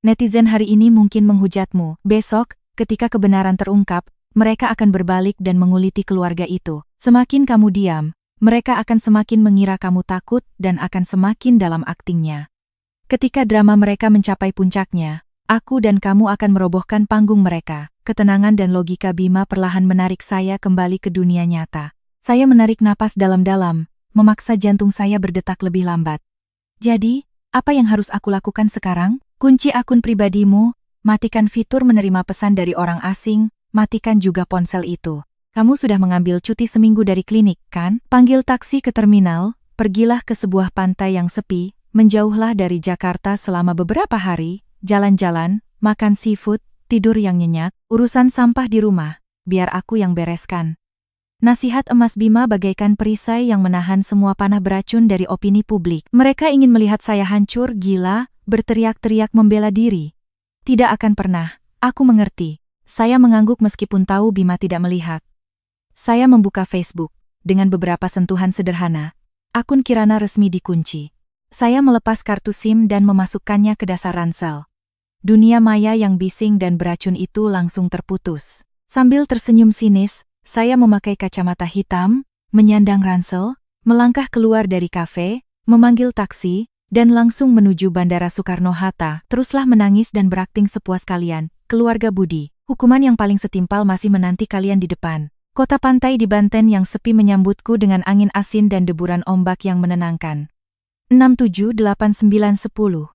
Netizen hari ini mungkin menghujatmu. Besok, ketika kebenaran terungkap, mereka akan berbalik dan menguliti keluarga itu. Semakin kamu diam, mereka akan semakin mengira kamu takut dan akan semakin dalam aktingnya. Ketika drama mereka mencapai puncaknya, aku dan kamu akan merobohkan panggung mereka. Ketenangan dan logika Bima perlahan menarik saya kembali ke dunia nyata. Saya menarik napas dalam-dalam, memaksa jantung saya berdetak lebih lambat. Jadi, apa yang harus aku lakukan sekarang? Kunci akun pribadimu, matikan fitur menerima pesan dari orang asing, matikan juga ponsel itu. Kamu sudah mengambil cuti seminggu dari klinik, kan? Panggil taksi ke terminal, pergilah ke sebuah pantai yang sepi, menjauhlah dari Jakarta selama beberapa hari, jalan-jalan, makan seafood, tidur yang nyenyak, urusan sampah di rumah, biar aku yang bereskan. Nasihat emas Bima bagaikan perisai yang menahan semua panah beracun dari opini publik. Mereka ingin melihat saya hancur, gila, berteriak-teriak membela diri. Tidak akan pernah, aku mengerti. Saya mengangguk meskipun tahu Bima tidak melihat. Saya membuka Facebook. Dengan beberapa sentuhan sederhana, akun Kirana resmi dikunci. Saya melepas kartu SIM dan memasukkannya ke dasar ransel. Dunia maya yang bising dan beracun itu langsung terputus. Sambil tersenyum sinis, saya memakai kacamata hitam, menyandang ransel, melangkah keluar dari kafe, memanggil taksi, dan langsung menuju Bandara Soekarno-Hatta. Teruslah menangis dan berakting sepuas kalian, keluarga Budi. Hukuman yang paling setimpal masih menanti kalian di depan. Kota pantai di Banten yang sepi menyambutku dengan angin asin dan deburan ombak yang menenangkan. 6, 7, 8, 9, 10.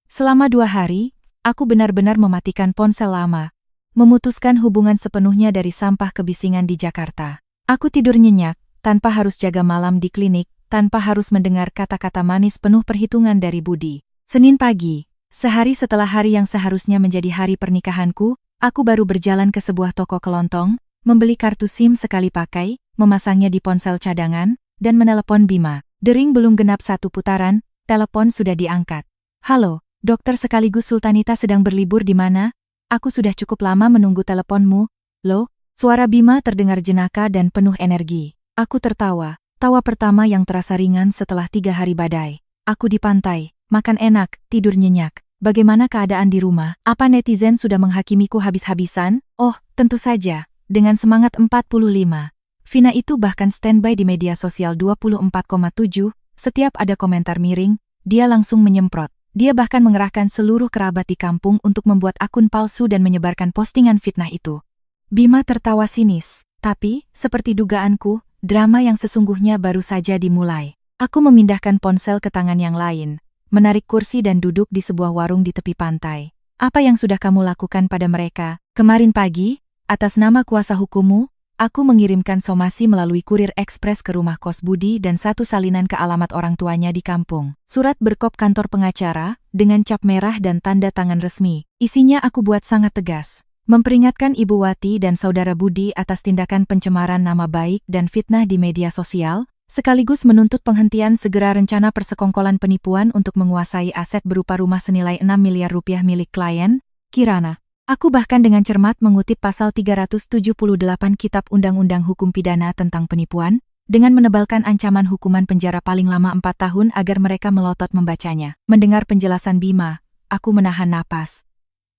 Selama 2 hari, aku benar-benar mematikan ponsel lama. Memutuskan hubungan sepenuhnya dari sampah kebisingan di Jakarta. Aku tidur nyenyak, tanpa harus jaga malam di klinik, tanpa harus mendengar kata-kata manis penuh perhitungan dari Budi. Senin pagi, sehari setelah hari yang seharusnya menjadi hari pernikahanku, aku baru berjalan ke sebuah toko kelontong, membeli kartu SIM sekali pakai, memasangnya di ponsel cadangan, dan menelepon Bima. Dering belum genap 1 putaran, telepon sudah diangkat. Halo, dokter sekaligus Sultanita sedang berlibur di mana? Aku sudah cukup lama menunggu teleponmu. Loh, suara Bima terdengar jenaka dan penuh energi. Aku tertawa, tawa pertama yang terasa ringan setelah 3 hari badai. Aku di pantai, makan enak, tidur nyenyak. Bagaimana keadaan di rumah? Apa netizen sudah menghakimiku habis-habisan? Oh, tentu saja, dengan semangat 45. Vina itu bahkan standby di media sosial 24,7, setiap ada komentar miring, dia langsung menyemprot. Dia bahkan mengerahkan seluruh kerabat di kampung untuk membuat akun palsu dan menyebarkan postingan fitnah itu. Bima tertawa sinis, tapi, seperti dugaanku, drama yang sesungguhnya baru saja dimulai. Aku memindahkan ponsel ke tangan yang lain, menarik kursi dan duduk di sebuah warung di tepi pantai. Apa yang sudah kamu lakukan pada mereka? Kemarin pagi, atas nama kuasa hukummu, aku mengirimkan somasi melalui kurir ekspres ke rumah kos Budi dan 1 salinan ke alamat orang tuanya di kampung. Surat berkop kantor pengacara, dengan cap merah dan tanda tangan resmi. Isinya aku buat sangat tegas. Memperingatkan Ibu Wati dan Saudara Budi atas tindakan pencemaran nama baik dan fitnah di media sosial, sekaligus menuntut penghentian segera rencana persekongkolan penipuan untuk menguasai aset berupa rumah senilai 6 miliar rupiah milik klien, Kirana. Aku bahkan dengan cermat mengutip pasal 378 Kitab Undang-Undang Hukum Pidana tentang penipuan, dengan menebalkan ancaman hukuman penjara paling lama 4 tahun agar mereka melotot membacanya. Mendengar penjelasan Bima, aku menahan napas.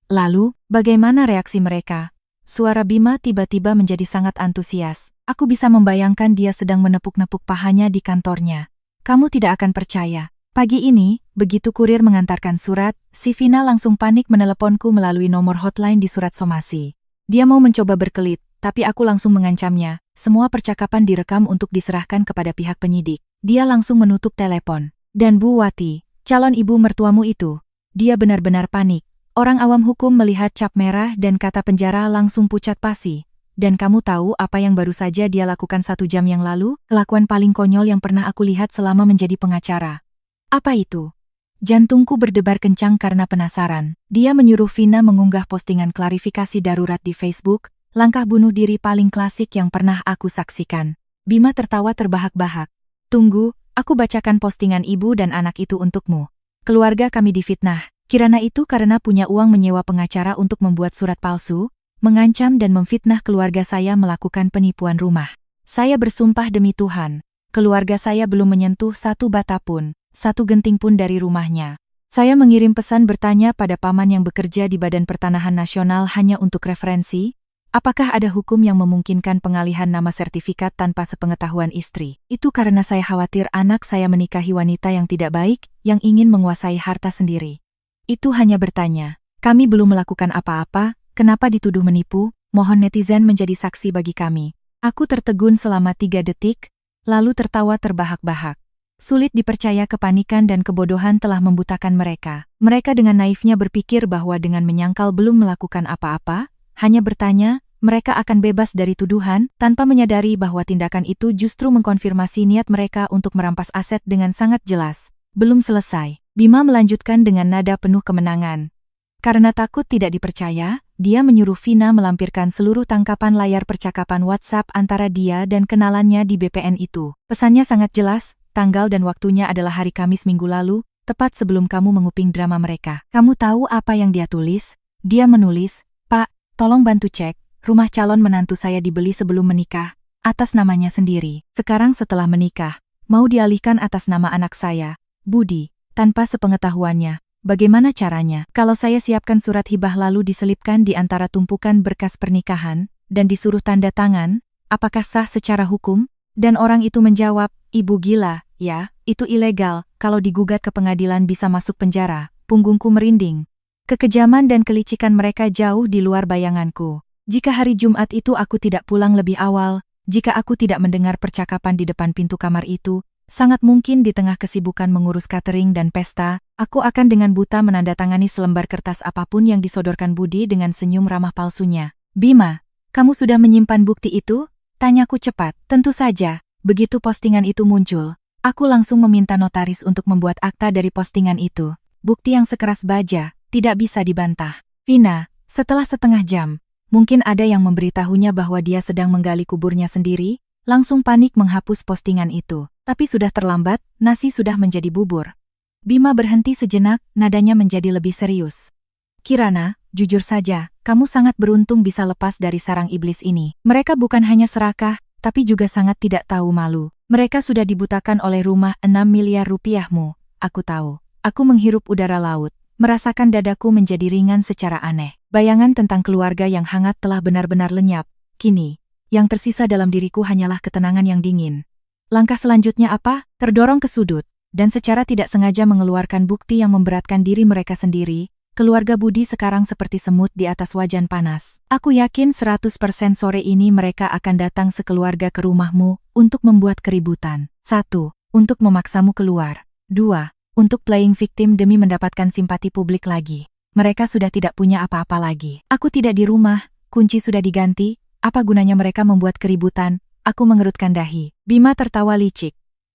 Lalu, bagaimana reaksi mereka? Suara Bima tiba-tiba menjadi sangat antusias. Aku bisa membayangkan dia sedang menepuk-nepuk pahanya di kantornya. Kamu tidak akan percaya. Pagi ini, begitu kurir mengantarkan surat, si Vina langsung panik meneleponku melalui nomor hotline di surat somasi. Dia mau mencoba berkelit, tapi aku langsung mengancamnya. Semua percakapan direkam untuk diserahkan kepada pihak penyidik. Dia langsung menutup telepon. Dan Bu Wati, calon ibu mertuamu itu, dia benar-benar panik. Orang awam hukum melihat cap merah dan kata penjara langsung pucat pasi. Dan kamu tahu apa yang baru saja dia lakukan 1 jam yang lalu? Kelakuan paling konyol yang pernah aku lihat selama menjadi pengacara. Apa itu? Jantungku berdebar kencang karena penasaran. Dia menyuruh Vina mengunggah postingan klarifikasi darurat di Facebook, langkah bunuh diri paling klasik yang pernah aku saksikan. Bima tertawa terbahak-bahak. Tunggu, aku bacakan postingan ibu dan anak itu untukmu. Keluarga kami difitnah. Kirana itu karena punya uang menyewa pengacara untuk membuat surat palsu, mengancam dan memfitnah keluarga saya melakukan penipuan rumah. Saya bersumpah demi Tuhan, keluarga saya belum menyentuh 1 bata pun, 1 genting pun dari rumahnya. Saya mengirim pesan bertanya pada paman yang bekerja di Badan Pertanahan Nasional hanya untuk referensi. Apakah ada hukum yang memungkinkan pengalihan nama sertifikat tanpa sepengetahuan istri? Itu karena saya khawatir anak saya menikahi wanita yang tidak baik, yang ingin menguasai harta sendiri. Itu hanya bertanya. Kami belum melakukan apa-apa, kenapa dituduh menipu? Mohon netizen menjadi saksi bagi kami. Aku tertegun selama 3 detik, lalu tertawa terbahak-bahak. Sulit dipercaya kepanikan dan kebodohan telah membutakan mereka. Mereka dengan naifnya berpikir bahwa dengan menyangkal belum melakukan apa-apa, hanya bertanya, mereka akan bebas dari tuduhan, tanpa menyadari bahwa tindakan itu justru mengkonfirmasi niat mereka untuk merampas aset dengan sangat jelas. Belum selesai, Bima melanjutkan dengan nada penuh kemenangan. Karena takut tidak dipercaya, dia menyuruh Vina melampirkan seluruh tangkapan layar percakapan WhatsApp antara dia dan kenalannya di BPN itu. Pesannya sangat jelas, tanggal dan waktunya adalah hari Kamis minggu lalu, tepat sebelum kamu menguping drama mereka. Kamu tahu apa yang dia tulis? Dia menulis, "Pak, tolong bantu cek, rumah calon menantu saya dibeli sebelum menikah, atas namanya sendiri. Sekarang setelah menikah, mau dialihkan atas nama anak saya, Budi, tanpa sepengetahuannya. Bagaimana caranya? Kalau saya siapkan surat hibah lalu diselipkan di antara tumpukan berkas pernikahan, dan disuruh tanda tangan, apakah sah secara hukum?" Dan orang itu menjawab, "Ibu gila, ya, itu ilegal, kalau digugat ke pengadilan bisa masuk penjara." Punggungku merinding. Kekejaman dan kelicikan mereka jauh di luar bayanganku. Jika hari Jumat itu aku tidak pulang lebih awal, jika aku tidak mendengar percakapan di depan pintu kamar itu, sangat mungkin di tengah kesibukan mengurus catering dan pesta, aku akan dengan buta menandatangani selembar kertas apapun yang disodorkan Budi dengan senyum ramah palsunya. "Bima, kamu sudah menyimpan bukti itu?" Tanyaku cepat. Tentu saja, begitu postingan itu muncul, aku langsung meminta notaris untuk membuat akta dari postingan itu. Bukti yang sekeras baja, tidak bisa dibantah. Vina, setelah setengah jam, mungkin ada yang memberitahunya bahwa dia sedang menggali kuburnya sendiri, langsung panik menghapus postingan itu. Tapi sudah terlambat, nasi sudah menjadi bubur. Bima berhenti sejenak, nadanya menjadi lebih serius. "Kirana, jujur saja, kamu sangat beruntung bisa lepas dari sarang iblis ini. Mereka bukan hanya serakah, tapi juga sangat tidak tahu malu. Mereka sudah dibutakan oleh rumah 6 miliar rupiahmu. Aku tahu. Aku menghirup udara laut, merasakan dadaku menjadi ringan secara aneh. Bayangan tentang keluarga yang hangat telah benar-benar lenyap. Kini, yang tersisa dalam diriku hanyalah ketenangan yang dingin. Langkah selanjutnya apa? Terdorong ke sudut, dan secara tidak sengaja mengeluarkan bukti yang memberatkan diri mereka sendiri. Keluarga Budi sekarang seperti semut di atas wajan panas. Aku yakin 100% sore ini mereka akan datang sekeluarga ke rumahmu untuk membuat keributan. 1. Untuk memaksamu keluar. 2. Untuk playing victim demi mendapatkan simpati publik lagi. Mereka sudah tidak punya apa-apa lagi. Aku tidak di rumah, kunci sudah diganti, apa gunanya mereka membuat keributan? Aku mengerutkan dahi. Bima tertawa licik.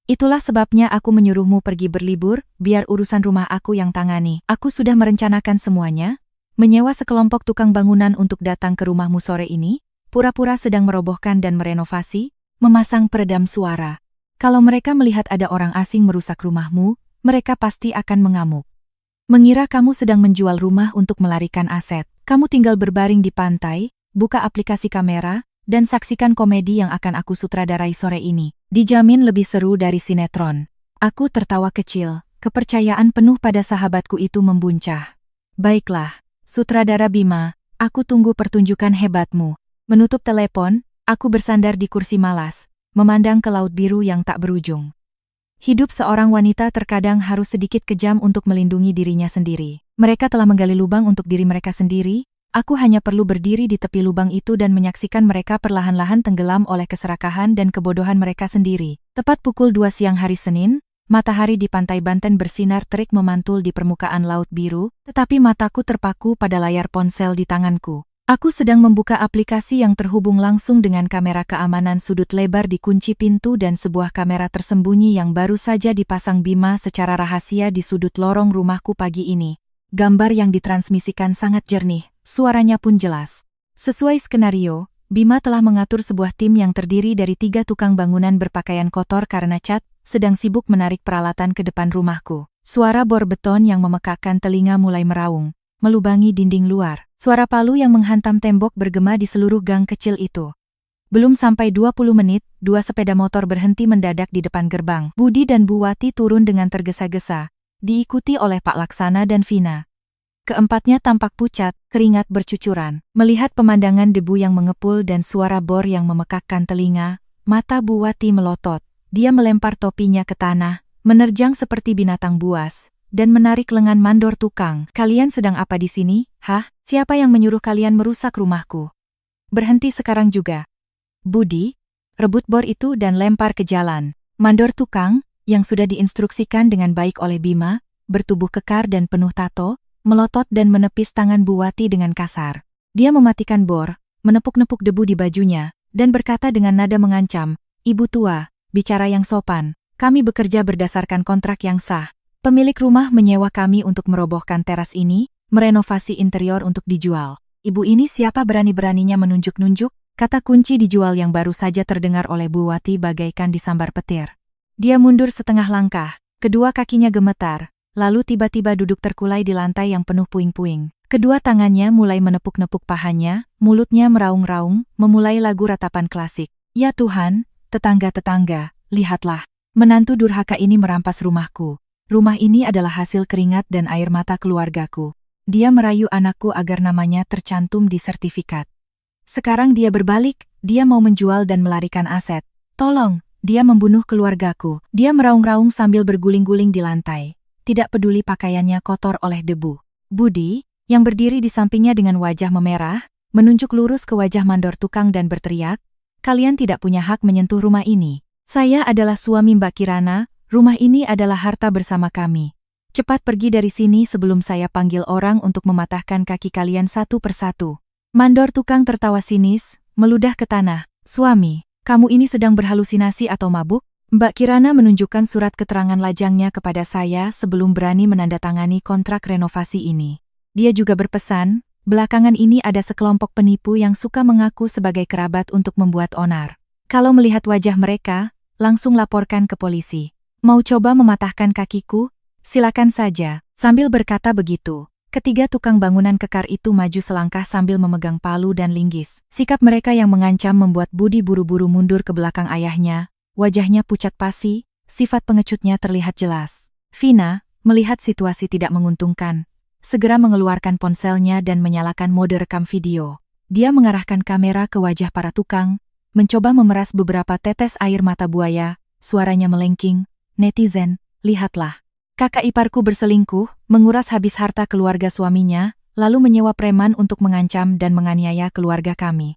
Itulah sebabnya aku menyuruhmu pergi berlibur, biar urusan rumah aku yang tangani. Aku sudah merencanakan semuanya, menyewa sekelompok tukang bangunan untuk datang ke rumahmu sore ini, pura-pura sedang merobohkan dan merenovasi, memasang peredam suara. Kalau mereka melihat ada orang asing merusak rumahmu, mereka pasti akan mengamuk. Mengira kamu sedang menjual rumah untuk melarikan aset. Kamu tinggal berbaring di pantai, buka aplikasi kamera, dan saksikan komedi yang akan aku sutradarai sore ini. Dijamin lebih seru dari sinetron. Aku tertawa kecil, kepercayaan penuh pada sahabatku itu membuncah. Baiklah, sutradara Bima, aku tunggu pertunjukan hebatmu. Menutup telepon, aku bersandar di kursi malas, memandang ke laut biru yang tak berujung. Hidup seorang wanita terkadang harus sedikit kejam untuk melindungi dirinya sendiri. Mereka telah menggali lubang untuk diri mereka sendiri, aku hanya perlu berdiri di tepi lubang itu dan menyaksikan mereka perlahan-lahan tenggelam oleh keserakahan dan kebodohan mereka sendiri. Tepat pukul 2 siang hari Senin, matahari di pantai Banten bersinar terik memantul di permukaan laut biru, tetapi mataku terpaku pada layar ponsel di tanganku. Aku sedang membuka aplikasi yang terhubung langsung dengan kamera keamanan sudut lebar di kunci pintu dan sebuah kamera tersembunyi yang baru saja dipasang Bima secara rahasia di sudut lorong rumahku pagi ini. Gambar yang ditransmisikan sangat jernih, suaranya pun jelas. Sesuai skenario, Bima telah mengatur sebuah tim yang terdiri dari 3 tukang bangunan berpakaian kotor karena cat, sedang sibuk menarik peralatan ke depan rumahku. Suara bor beton yang memekakkan telinga mulai meraung, melubangi dinding luar. Suara palu yang menghantam tembok bergema di seluruh gang kecil itu. Belum sampai 20 menit, 2 sepeda motor berhenti mendadak di depan gerbang. Budi dan Bu Wati turun dengan tergesa-gesa, diikuti oleh Pak Laksana dan Vina. Keempatnya tampak pucat, keringat bercucuran. Melihat pemandangan debu yang mengepul dan suara bor yang memekakkan telinga, mata Bu Wati melotot. Dia melempar topinya ke tanah, menerjang seperti binatang buas, dan menarik lengan mandor tukang. Kalian sedang apa di sini? Hah? Siapa yang menyuruh kalian merusak rumahku? Berhenti sekarang juga. Budi, rebut bor itu dan lempar ke jalan. Mandor tukang, yang sudah diinstruksikan dengan baik oleh Bima, bertubuh kekar dan penuh tato, melotot dan menepis tangan Bu Wati dengan kasar. Dia mematikan bor, menepuk-nepuk debu di bajunya, dan berkata dengan nada mengancam, "Ibu tua, bicara yang sopan, kami bekerja berdasarkan kontrak yang sah. Pemilik rumah menyewa kami untuk merobohkan teras ini, merenovasi interior untuk dijual. Ibu ini siapa berani-beraninya menunjuk-nunjuk?" Kata kunci dijual yang baru saja terdengar oleh Bu Wati bagaikan disambar petir. Dia mundur setengah langkah, kedua kakinya gemetar, lalu tiba-tiba duduk terkulai di lantai yang penuh puing-puing. Kedua tangannya mulai menepuk-nepuk pahanya, mulutnya meraung-raung, memulai lagu ratapan klasik. "Ya Tuhan, tetangga-tetangga, lihatlah. Menantu durhaka ini merampas rumahku. Rumah ini adalah hasil keringat dan air mata keluargaku. Dia merayu anakku agar namanya tercantum di sertifikat. Sekarang dia berbalik, dia mau menjual dan melarikan aset. Tolong, dia membunuh keluargaku." Dia meraung-raung sambil berguling-guling di lantai. Tidak peduli pakaiannya kotor oleh debu. Budi, yang berdiri di sampingnya dengan wajah memerah, menunjuk lurus ke wajah mandor tukang dan berteriak, "Kalian tidak punya hak menyentuh rumah ini. Saya adalah suami Mbak Kirana, rumah ini adalah harta bersama kami. Cepat pergi dari sini sebelum saya panggil orang untuk mematahkan kaki kalian satu persatu." Mandor tukang tertawa sinis, meludah ke tanah. "Suami, kamu ini sedang berhalusinasi atau mabuk?" Mbak Kirana menunjukkan surat keterangan lajangnya kepada saya sebelum berani menandatangani kontrak renovasi ini. Dia juga berpesan, belakangan ini ada sekelompok penipu yang suka mengaku sebagai kerabat untuk membuat onar. Kalau melihat wajah mereka, langsung laporkan ke polisi. "Mau coba mematahkan kakiku? Silakan saja." Sambil berkata begitu, ketiga tukang bangunan kekar itu maju selangkah sambil memegang palu dan linggis. Sikap mereka yang mengancam membuat Budi buru-buru mundur ke belakang ayahnya. Wajahnya pucat pasi, sifat pengecutnya terlihat jelas. Vina, melihat situasi tidak menguntungkan, segera mengeluarkan ponselnya dan menyalakan mode rekam video. Dia mengarahkan kamera ke wajah para tukang, mencoba memeras beberapa tetes air mata buaya, suaranya melengking, "Netizen, lihatlah. Kakak iparku berselingkuh, menguras habis harta keluarga suaminya, lalu menyewa preman untuk mengancam dan menganiaya keluarga kami.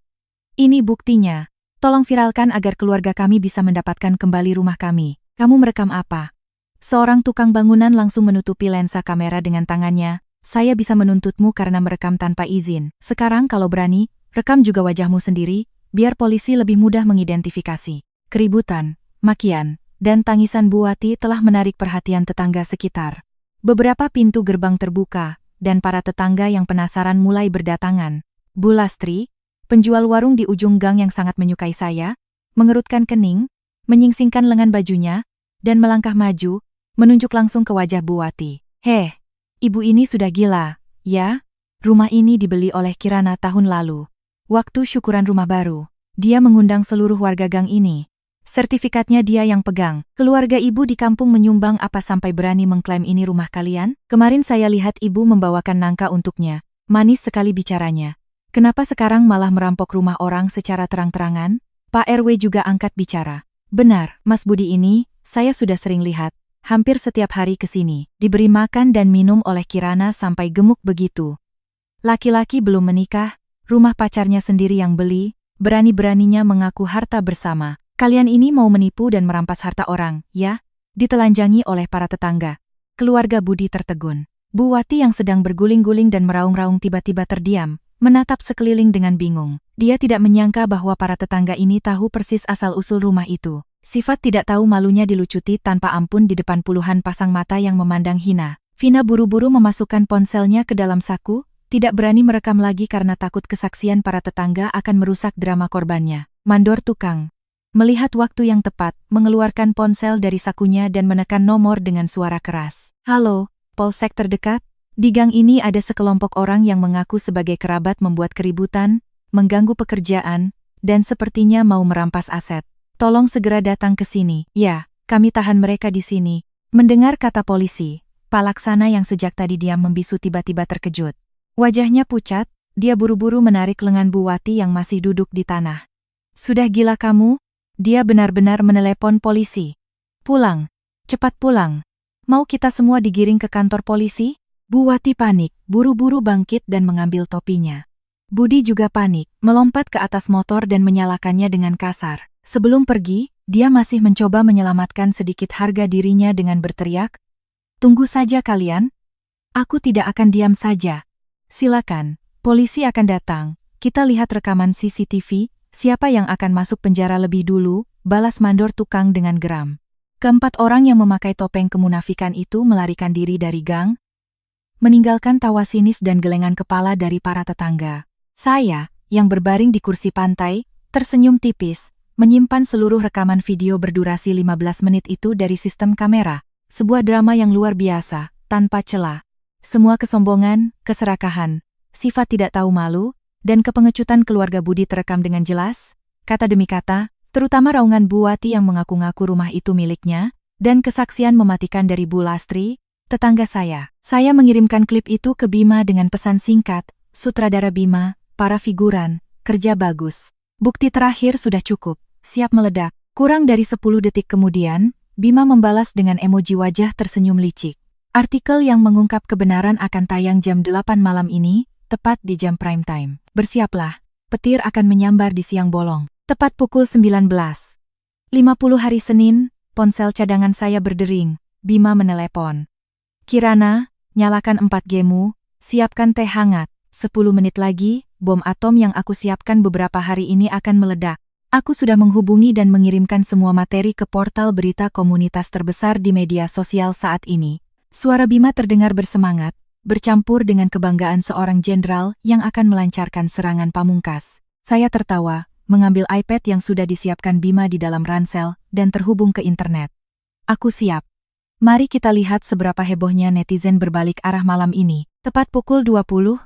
Ini buktinya. Tolong viralkan agar keluarga kami bisa mendapatkan kembali rumah kami. Kamu merekam apa?" Seorang tukang bangunan langsung menutupi lensa kamera dengan tangannya. "Saya bisa menuntutmu karena merekam tanpa izin. Sekarang kalau berani, rekam juga wajahmu sendiri, biar polisi lebih mudah mengidentifikasi." Keributan, makian, dan tangisan Bu Wati telah menarik perhatian tetangga sekitar. Beberapa pintu gerbang terbuka, dan para tetangga yang penasaran mulai berdatangan. Bu Lastri, penjual warung di ujung gang yang sangat menyukai saya, mengerutkan kening, menyingsingkan lengan bajunya, dan melangkah maju, menunjuk langsung ke wajah Bu Wati. "Heh, ibu ini sudah gila, ya? Rumah ini dibeli oleh Kirana tahun lalu. Waktu syukuran rumah baru, dia mengundang seluruh warga gang ini. Sertifikatnya dia yang pegang. Keluarga ibu di kampung menyumbang apa sampai berani mengklaim ini rumah kalian? Kemarin saya lihat ibu membawakan nangka untuknya. Manis sekali bicaranya. Kenapa sekarang malah merampok rumah orang secara terang-terangan?" Pak RW juga angkat bicara. "Benar, Mas Budi ini, saya sudah sering lihat. Hampir setiap hari ke sini. Diberi makan dan minum oleh Kirana sampai gemuk begitu. Laki-laki belum menikah, rumah pacarnya sendiri yang beli, berani-beraninya mengaku harta bersama. Kalian ini mau menipu dan merampas harta orang, ya?" Ditelanjangi oleh para tetangga. Keluarga Budi tertegun. Bu Wati yang sedang berguling-guling dan meraung-raung tiba-tiba terdiam, menatap sekeliling dengan bingung. Dia tidak menyangka bahwa para tetangga ini tahu persis asal-usul rumah itu. Sifat tidak tahu malunya dilucuti tanpa ampun di depan puluhan pasang mata yang memandang hina. Vina buru-buru memasukkan ponselnya ke dalam saku, tidak berani merekam lagi karena takut kesaksian para tetangga akan merusak drama korbannya. Mandor tukang, melihat waktu yang tepat, mengeluarkan ponsel dari sakunya dan menekan nomor dengan suara keras. "Halo, polsek terdekat? Di gang ini ada sekelompok orang yang mengaku sebagai kerabat membuat keributan, mengganggu pekerjaan, dan sepertinya mau merampas aset. Tolong segera datang ke sini." "Ya, kami tahan mereka di sini." Mendengar kata polisi, Pak Laksana yang sejak tadi diam membisu tiba-tiba terkejut. Wajahnya pucat, dia buru-buru menarik lengan Bu Wati yang masih duduk di tanah. Sudah gila kamu? Dia benar-benar menelepon polisi. Pulang. Cepat pulang. Mau kita semua digiring ke kantor polisi? Bu Wati panik, buru-buru bangkit dan mengambil topinya. Budi juga panik, melompat ke atas motor dan menyalakannya dengan kasar. Sebelum pergi, dia masih mencoba menyelamatkan sedikit harga dirinya dengan berteriak, "Tunggu saja kalian. Aku tidak akan diam saja. Silakan, polisi akan datang. Kita lihat rekaman CCTV, siapa yang akan masuk penjara lebih dulu," balas mandor tukang dengan geram. Keempat orang yang memakai topeng kemunafikan itu melarikan diri dari gang, meninggalkan tawa sinis dan gelengan kepala dari para tetangga. Saya, yang berbaring di kursi pantai, tersenyum tipis, menyimpan seluruh rekaman video berdurasi 15 menit itu dari sistem kamera. Sebuah drama yang luar biasa, tanpa celah. Semua kesombongan, keserakahan, sifat tidak tahu malu, dan kepengecutan keluarga Budi terekam dengan jelas, kata demi kata, terutama raungan Bu Wati yang mengaku-ngaku rumah itu miliknya, dan kesaksian mematikan dari Bu Lastri, tetangga saya. Saya mengirimkan klip itu ke Bima dengan pesan singkat, "Sutradara Bima, para figuran, kerja bagus. Bukti terakhir sudah cukup, siap meledak." Kurang dari 10 detik kemudian, Bima membalas dengan emoji wajah tersenyum licik. Artikel yang mengungkap kebenaran akan tayang jam 8 malam ini, tepat di jam prime time. Bersiaplah, petir akan menyambar di siang bolong. Tepat pukul 19.50 hari Senin, ponsel cadangan saya berdering. Bima menelepon. "Kirana, nyalakan 4G-mu, siapkan teh hangat. 10 menit lagi, bom atom yang aku siapkan beberapa hari ini akan meledak. Aku sudah menghubungi dan mengirimkan semua materi ke portal berita komunitas terbesar di media sosial saat ini." Suara Bima terdengar bersemangat, bercampur dengan kebanggaan seorang jenderal yang akan melancarkan serangan pamungkas. Saya tertawa, mengambil iPad yang sudah disiapkan Bima di dalam ransel, dan terhubung ke internet. "Aku siap. Mari kita lihat seberapa hebohnya netizen berbalik arah malam ini." Tepat pukul 20,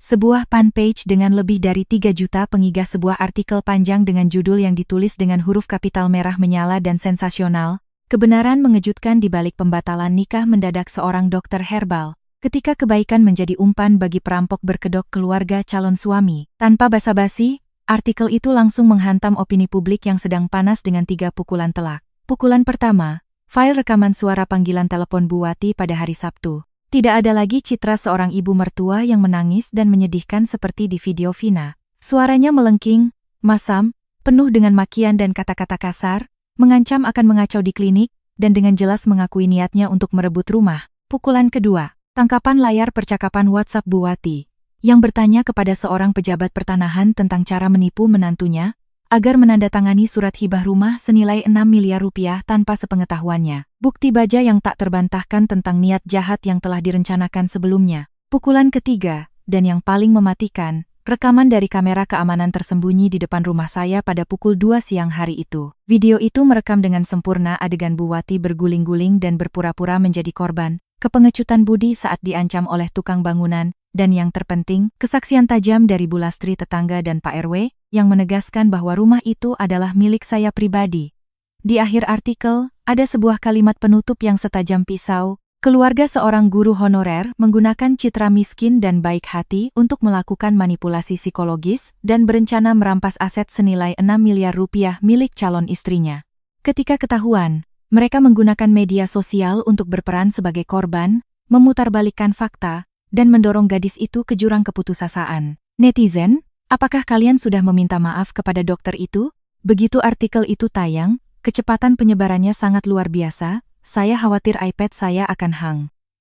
sebuah fanpage dengan lebih dari 3 juta penggigah sebuah artikel panjang dengan judul yang ditulis dengan huruf kapital merah menyala dan sensasional, "Kebenaran mengejutkan di balik pembatalan nikah mendadak seorang dokter herbal. Ketika kebaikan menjadi umpan bagi perampok berkedok keluarga calon suami." Tanpa basa-basi, artikel itu langsung menghantam opini publik yang sedang panas dengan 3 pukulan telak. Pukulan pertama, file rekaman suara panggilan telepon Bu Wati pada hari Sabtu. Tidak ada lagi citra seorang ibu mertua yang menangis dan menyedihkan seperti di video Vina. Suaranya melengking, masam, penuh dengan makian dan kata-kata kasar, mengancam akan mengacau di klinik, dan dengan jelas mengakui niatnya untuk merebut rumah. Pukulan kedua, tangkapan layar percakapan WhatsApp Bu Wati, yang bertanya kepada seorang pejabat pertanahan tentang cara menipu menantunya, agar menandatangani surat hibah rumah senilai 6 miliar rupiah tanpa sepengetahuannya. Bukti baja yang tak terbantahkan tentang niat jahat yang telah direncanakan sebelumnya. Pukulan ketiga, dan yang paling mematikan, rekaman dari kamera keamanan tersembunyi di depan rumah saya pada pukul 2 siang hari itu. Video itu merekam dengan sempurna adegan Bu Wati berguling-guling dan berpura-pura menjadi korban, kepengecutan Budi saat diancam oleh tukang bangunan, dan yang terpenting, kesaksian tajam dari Bu Lastri tetangga dan Pak RW, yang menegaskan bahwa rumah itu adalah milik saya pribadi. Di akhir artikel, ada sebuah kalimat penutup yang setajam pisau, "Keluarga seorang guru honorer menggunakan citra miskin dan baik hati untuk melakukan manipulasi psikologis dan berencana merampas aset senilai 6 miliar rupiah milik calon istrinya." Ketika ketahuan, mereka menggunakan media sosial untuk berperan sebagai korban, memutarbalikkan fakta, dan mendorong gadis itu ke jurang keputusasaan. Netizen, apakah kalian sudah meminta maaf kepada dokter itu? Begitu artikel itu tayang, kecepatan penyebarannya sangat luar biasa, saya khawatir iPad saya akan hang.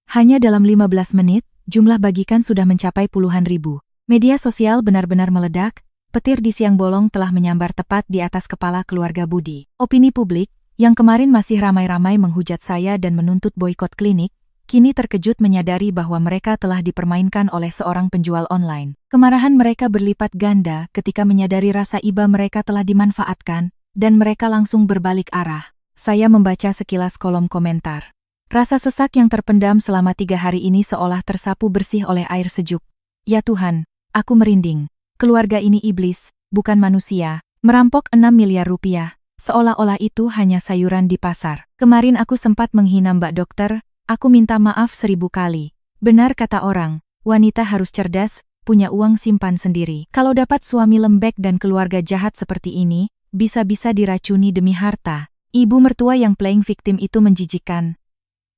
Hanya dalam 15 menit, jumlah bagikan sudah mencapai puluhan ribu. Media sosial benar-benar meledak, petir di siang bolong telah menyambar tepat di atas kepala keluarga Budi. Opini publik, yang kemarin masih ramai-ramai menghujat saya dan menuntut boikot klinik, kini terkejut menyadari bahwa mereka telah dipermainkan oleh seorang penjual online. Kemarahan mereka berlipat ganda ketika menyadari rasa iba mereka telah dimanfaatkan, dan mereka langsung berbalik arah. Saya membaca sekilas kolom komentar. Rasa sesak yang terpendam selama 3 hari ini seolah tersapu bersih oleh air sejuk. Ya Tuhan, aku merinding. Keluarga ini iblis, bukan manusia. Merampok 6 miliar rupiah. Seolah-olah itu hanya sayuran di pasar. Kemarin aku sempat menghina Mbak Dokter, aku minta maaf 1000 kali. Benar kata orang, wanita harus cerdas, punya uang simpan sendiri. Kalau dapat suami lembek dan keluarga jahat seperti ini, bisa-bisa diracuni demi harta. Ibu mertua yang playing victim itu menjijikkan.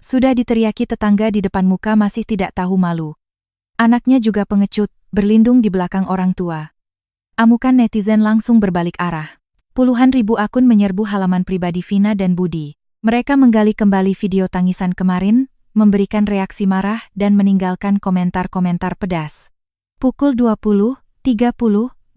Sudah diteriaki tetangga di depan muka masih tidak tahu malu. Anaknya juga pengecut, berlindung di belakang orang tua. Amukan netizen langsung berbalik arah. Puluhan ribu akun menyerbu halaman pribadi Vina dan Budi. Mereka menggali kembali video tangisan kemarin, memberikan reaksi marah dan meninggalkan komentar-komentar pedas. Pukul 20.30,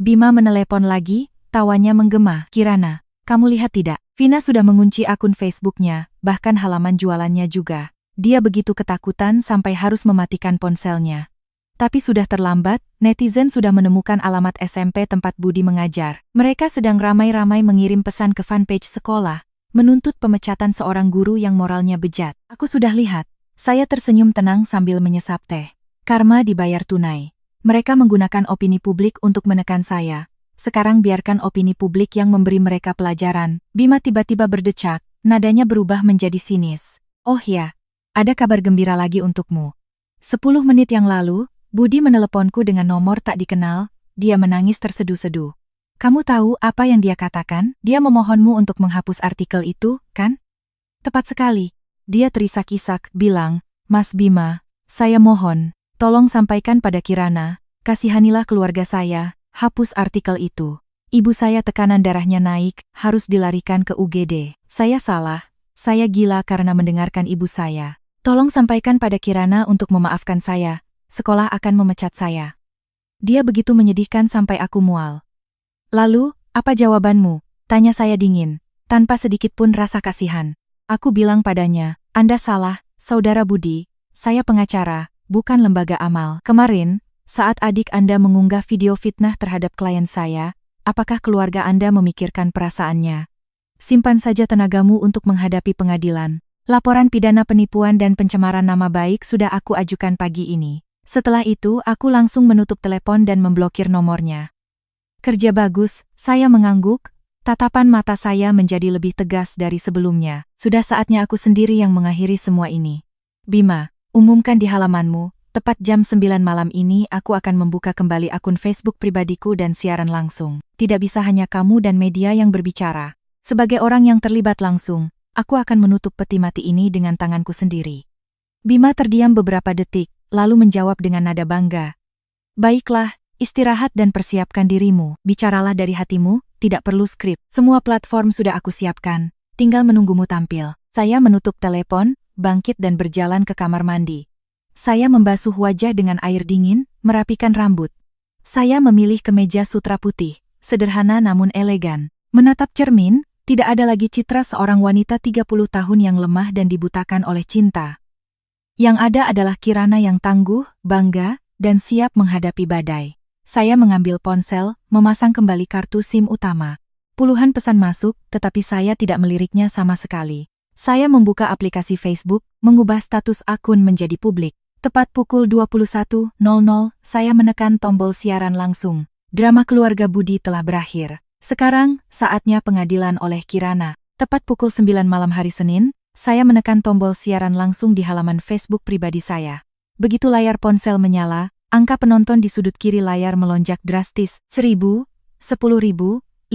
Bima menelepon lagi, tawanya menggema. Kirana, kamu lihat tidak? Vina sudah mengunci akun Facebooknya, bahkan halaman jualannya juga. Dia begitu ketakutan sampai harus mematikan ponselnya. Tapi sudah terlambat, netizen sudah menemukan alamat SMP tempat Budi mengajar. Mereka sedang ramai-ramai mengirim pesan ke fanpage sekolah, menuntut pemecatan seorang guru yang moralnya bejat. Aku sudah lihat. Saya tersenyum tenang sambil menyesap teh. Karma dibayar tunai. Mereka menggunakan opini publik untuk menekan saya. Sekarang biarkan opini publik yang memberi mereka pelajaran. Bima tiba-tiba berdecak, nadanya berubah menjadi sinis. Oh ya, ada kabar gembira lagi untukmu. 10 menit yang lalu, Budi meneleponku dengan nomor tak dikenal, dia menangis terseduh-seduh. Kamu tahu apa yang dia katakan? Dia memohonmu untuk menghapus artikel itu, kan? Tepat sekali. Dia terisak-isak, bilang, Mas Bima, saya mohon, tolong sampaikan pada Kirana, kasihanilah keluarga saya, hapus artikel itu. Ibu saya tekanan darahnya naik, harus dilarikan ke UGD. Saya salah, saya gila karena mendengarkan ibu saya. Tolong sampaikan pada Kirana untuk memaafkan saya. Sekolah akan memecat saya. Dia begitu menyedihkan sampai aku mual. Lalu, apa jawabanmu? Tanya saya dingin, tanpa sedikit pun rasa kasihan. Aku bilang padanya, Anda salah, Saudara Budi, saya pengacara, bukan lembaga amal. Kemarin, saat adik Anda mengunggah video fitnah terhadap klien saya, apakah keluarga Anda memikirkan perasaannya? Simpan saja tenagamu untuk menghadapi pengadilan. Laporan pidana penipuan dan pencemaran nama baik sudah aku ajukan pagi ini. Setelah itu aku langsung menutup telepon dan memblokir nomornya. Kerja bagus, saya mengangguk, tatapan mata saya menjadi lebih tegas dari sebelumnya. Sudah saatnya aku sendiri yang mengakhiri semua ini. Bima, umumkan di halamanmu, tepat jam 9 malam ini aku akan membuka kembali akun Facebook pribadiku dan siaran langsung. Tidak bisa hanya kamu dan media yang berbicara. Sebagai orang yang terlibat langsung, aku akan menutup peti mati ini dengan tanganku sendiri. Bima terdiam beberapa detik, lalu menjawab dengan nada bangga. Baiklah, istirahat dan persiapkan dirimu. Bicaralah dari hatimu, tidak perlu skrip. Semua platform sudah aku siapkan, tinggal menunggumu tampil. Saya menutup telepon, bangkit dan berjalan ke kamar mandi. Saya membasuh wajah dengan air dingin, merapikan rambut. Saya memilih kemeja sutra putih, sederhana namun elegan. Menatap cermin, tidak ada lagi citra seorang wanita 30 tahun yang lemah dan dibutakan oleh cinta. Yang ada adalah Kirana yang tangguh, bangga, dan siap menghadapi badai. Saya mengambil ponsel, memasang kembali kartu SIM utama. Puluhan pesan masuk, tetapi saya tidak meliriknya sama sekali. Saya membuka aplikasi Facebook, mengubah status akun menjadi publik. Tepat pukul 21.00, saya menekan tombol siaran langsung. Drama keluarga Budi telah berakhir. Sekarang, saatnya pengadilan oleh Kirana. Tepat pukul 9 malam hari Senin, saya menekan tombol siaran langsung di halaman Facebook pribadi saya. Begitu layar ponsel menyala, angka penonton di sudut kiri layar melonjak drastis, 1.000, 10.000, 50.000,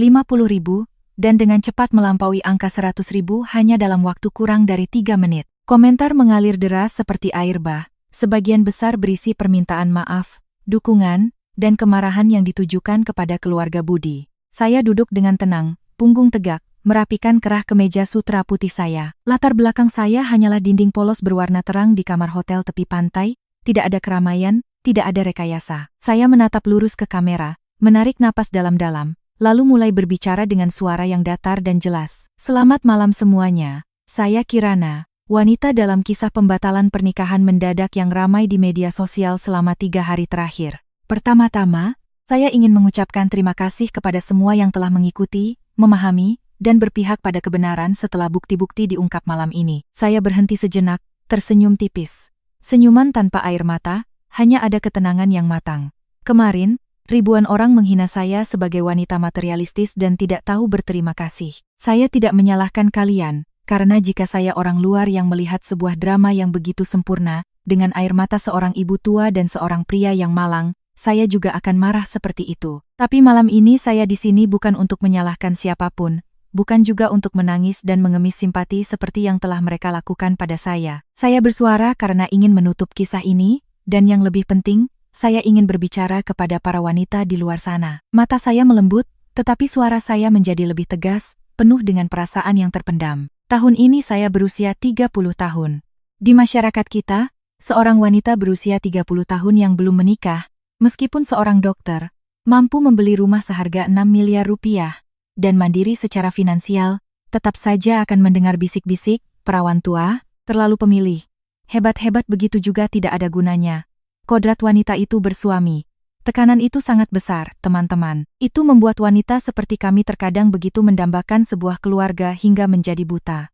dan dengan cepat melampaui angka 100.000 hanya dalam waktu kurang dari 3 menit. Komentar mengalir deras seperti air bah, sebagian besar berisi permintaan maaf, dukungan, dan kemarahan yang ditujukan kepada keluarga Budi. Saya duduk dengan tenang, punggung tegak, merapikan kerah kemeja sutra putih saya. Latar belakang saya hanyalah dinding polos berwarna terang di kamar hotel tepi pantai, tidak ada keramaian, tidak ada rekayasa. Saya menatap lurus ke kamera, menarik napas dalam-dalam, lalu mulai berbicara dengan suara yang datar dan jelas. Selamat malam semuanya, saya Kirana, wanita dalam kisah pembatalan pernikahan mendadak yang ramai di media sosial selama 3 hari terakhir. Pertama-tama, saya ingin mengucapkan terima kasih kepada semua yang telah mengikuti, memahami, dan berpihak pada kebenaran setelah bukti-bukti diungkap malam ini. Saya berhenti sejenak, tersenyum tipis. Senyuman tanpa air mata, hanya ada ketenangan yang matang. Kemarin, ribuan orang menghina saya sebagai wanita materialistis dan tidak tahu berterima kasih. Saya tidak menyalahkan kalian, karena jika saya orang luar yang melihat sebuah drama yang begitu sempurna, dengan air mata seorang ibu tua dan seorang pria yang malang, saya juga akan marah seperti itu. Tapi malam ini saya di sini bukan untuk menyalahkan siapapun, bukan juga untuk menangis dan mengemis simpati seperti yang telah mereka lakukan pada saya. Saya bersuara karena ingin menutup kisah ini, dan yang lebih penting, saya ingin berbicara kepada para wanita di luar sana. Mata saya melembut, tetapi suara saya menjadi lebih tegas, penuh dengan perasaan yang terpendam. Tahun ini saya berusia 30 tahun. Di masyarakat kita, seorang wanita berusia 30 tahun yang belum menikah, meskipun seorang dokter, mampu membeli rumah seharga 6 miliar rupiah, dan mandiri secara finansial, tetap saja akan mendengar bisik-bisik, perawan tua, terlalu pemilih. Hebat-hebat begitu juga tidak ada gunanya. Kodrat wanita itu bersuami. Tekanan itu sangat besar, teman-teman. Itu membuat wanita seperti kami terkadang begitu mendambakan sebuah keluarga hingga menjadi buta.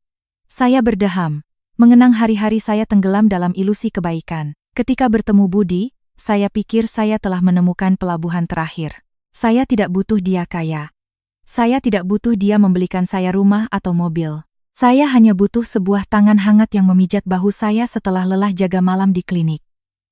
Saya berdeham. Mengenang hari-hari saya tenggelam dalam ilusi kebaikan. Ketika bertemu Budi, saya pikir saya telah menemukan pelabuhan terakhir. Saya tidak butuh dia kaya. Saya tidak butuh dia membelikan saya rumah atau mobil. Saya hanya butuh sebuah tangan hangat yang memijat bahu saya setelah lelah jaga malam di klinik.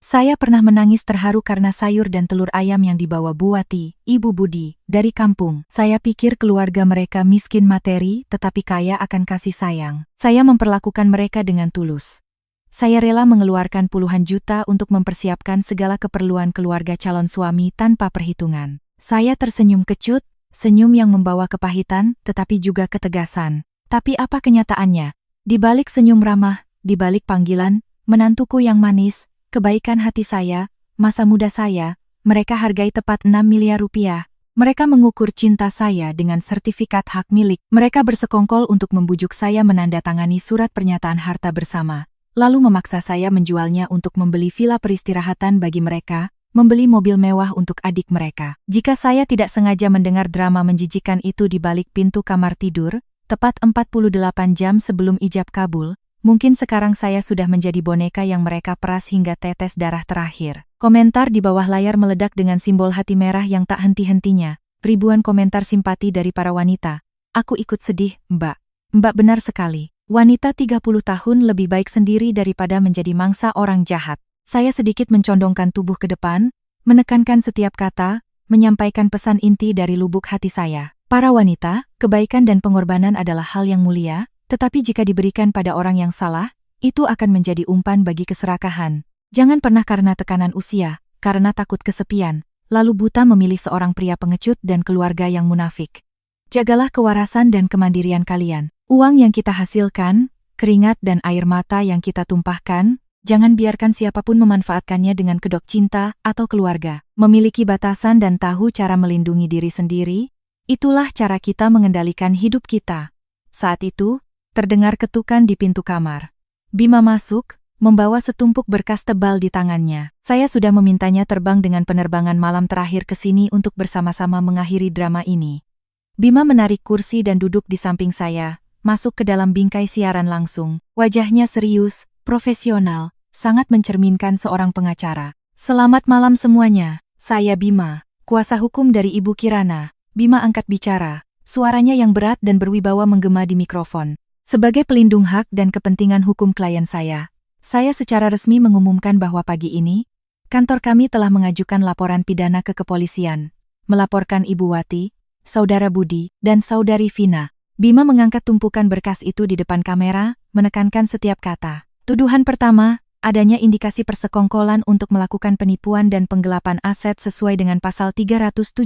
Saya pernah menangis terharu karena sayur dan telur ayam yang dibawa Bu Wati, Ibu Budi, dari kampung. Saya pikir keluarga mereka miskin materi tetapi kaya akan kasih sayang. Saya memperlakukan mereka dengan tulus. Saya rela mengeluarkan puluhan juta untuk mempersiapkan segala keperluan keluarga calon suami tanpa perhitungan. Saya tersenyum kecut, senyum yang membawa kepahitan tetapi juga ketegasan. Tapi apa kenyataannya? Di balik senyum ramah, di balik panggilan, menantuku yang manis, kebaikan hati saya, masa muda saya, mereka hargai tepat 6 miliar rupiah. Mereka mengukur cinta saya dengan sertifikat hak milik. Mereka bersekongkol untuk membujuk saya menandatangani surat pernyataan harta bersama, lalu memaksa saya menjualnya untuk membeli villa peristirahatan bagi mereka, membeli mobil mewah untuk adik mereka. Jika saya tidak sengaja mendengar drama menjijikan itu di balik pintu kamar tidur, tepat 48 jam sebelum ijab kabul, mungkin sekarang saya sudah menjadi boneka yang mereka peras hingga tetes darah terakhir. Komentar di bawah layar meledak dengan simbol hati merah yang tak henti-hentinya. Ribuan komentar simpati dari para wanita. Aku ikut sedih, Mbak. Mbak benar sekali. Wanita 30 tahun lebih baik sendiri daripada menjadi mangsa orang jahat. Saya sedikit mencondongkan tubuh ke depan, menekankan setiap kata, menyampaikan pesan inti dari lubuk hati saya. Para wanita, kebaikan dan pengorbanan adalah hal yang mulia, tetapi jika diberikan pada orang yang salah, itu akan menjadi umpan bagi keserakahan. Jangan pernah karena tekanan usia, karena takut kesepian, lalu buta memilih seorang pria pengecut dan keluarga yang munafik. Jagalah kewarasan dan kemandirian kalian. Uang yang kita hasilkan, keringat dan air mata yang kita tumpahkan, jangan biarkan siapapun memanfaatkannya dengan kedok cinta atau keluarga. Memiliki batasan dan tahu cara melindungi diri sendiri, itulah cara kita mengendalikan hidup kita. Saat itu, terdengar ketukan di pintu kamar. Bima masuk, membawa setumpuk berkas tebal di tangannya. Saya sudah memintanya terbang dengan penerbangan malam terakhir ke sini untuk bersama-sama mengakhiri drama ini. Bima menarik kursi dan duduk di samping saya, masuk ke dalam bingkai siaran langsung. Wajahnya serius, profesional, sangat mencerminkan seorang pengacara. Selamat malam semuanya, saya Bima, kuasa hukum dari Ibu Kirana. Bima angkat bicara, suaranya yang berat dan berwibawa menggema di mikrofon. Sebagai pelindung hak dan kepentingan hukum klien saya secara resmi mengumumkan bahwa pagi ini, kantor kami telah mengajukan laporan pidana ke kepolisian, melaporkan Ibu Wati, Saudara Budi, dan Saudari Vina. Bima mengangkat tumpukan berkas itu di depan kamera, menekankan setiap kata. Tuduhan pertama, adanya indikasi persekongkolan untuk melakukan penipuan dan penggelapan aset sesuai dengan pasal 378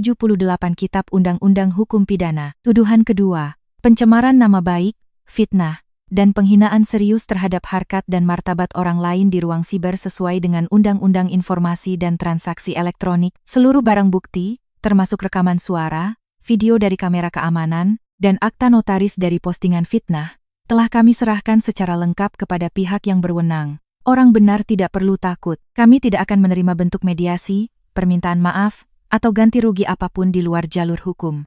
Kitab Undang-Undang Hukum Pidana. Tuduhan kedua, pencemaran nama baik, fitnah, dan penghinaan serius terhadap harkat dan martabat orang lain di ruang siber sesuai dengan Undang-Undang Informasi dan Transaksi Elektronik. Seluruh barang bukti, termasuk rekaman suara, video dari kamera keamanan, dan akta notaris dari postingan fitnah, telah kami serahkan secara lengkap kepada pihak yang berwenang. Orang benar tidak perlu takut. Kami tidak akan menerima bentuk mediasi, permintaan maaf, atau ganti rugi apapun di luar jalur hukum.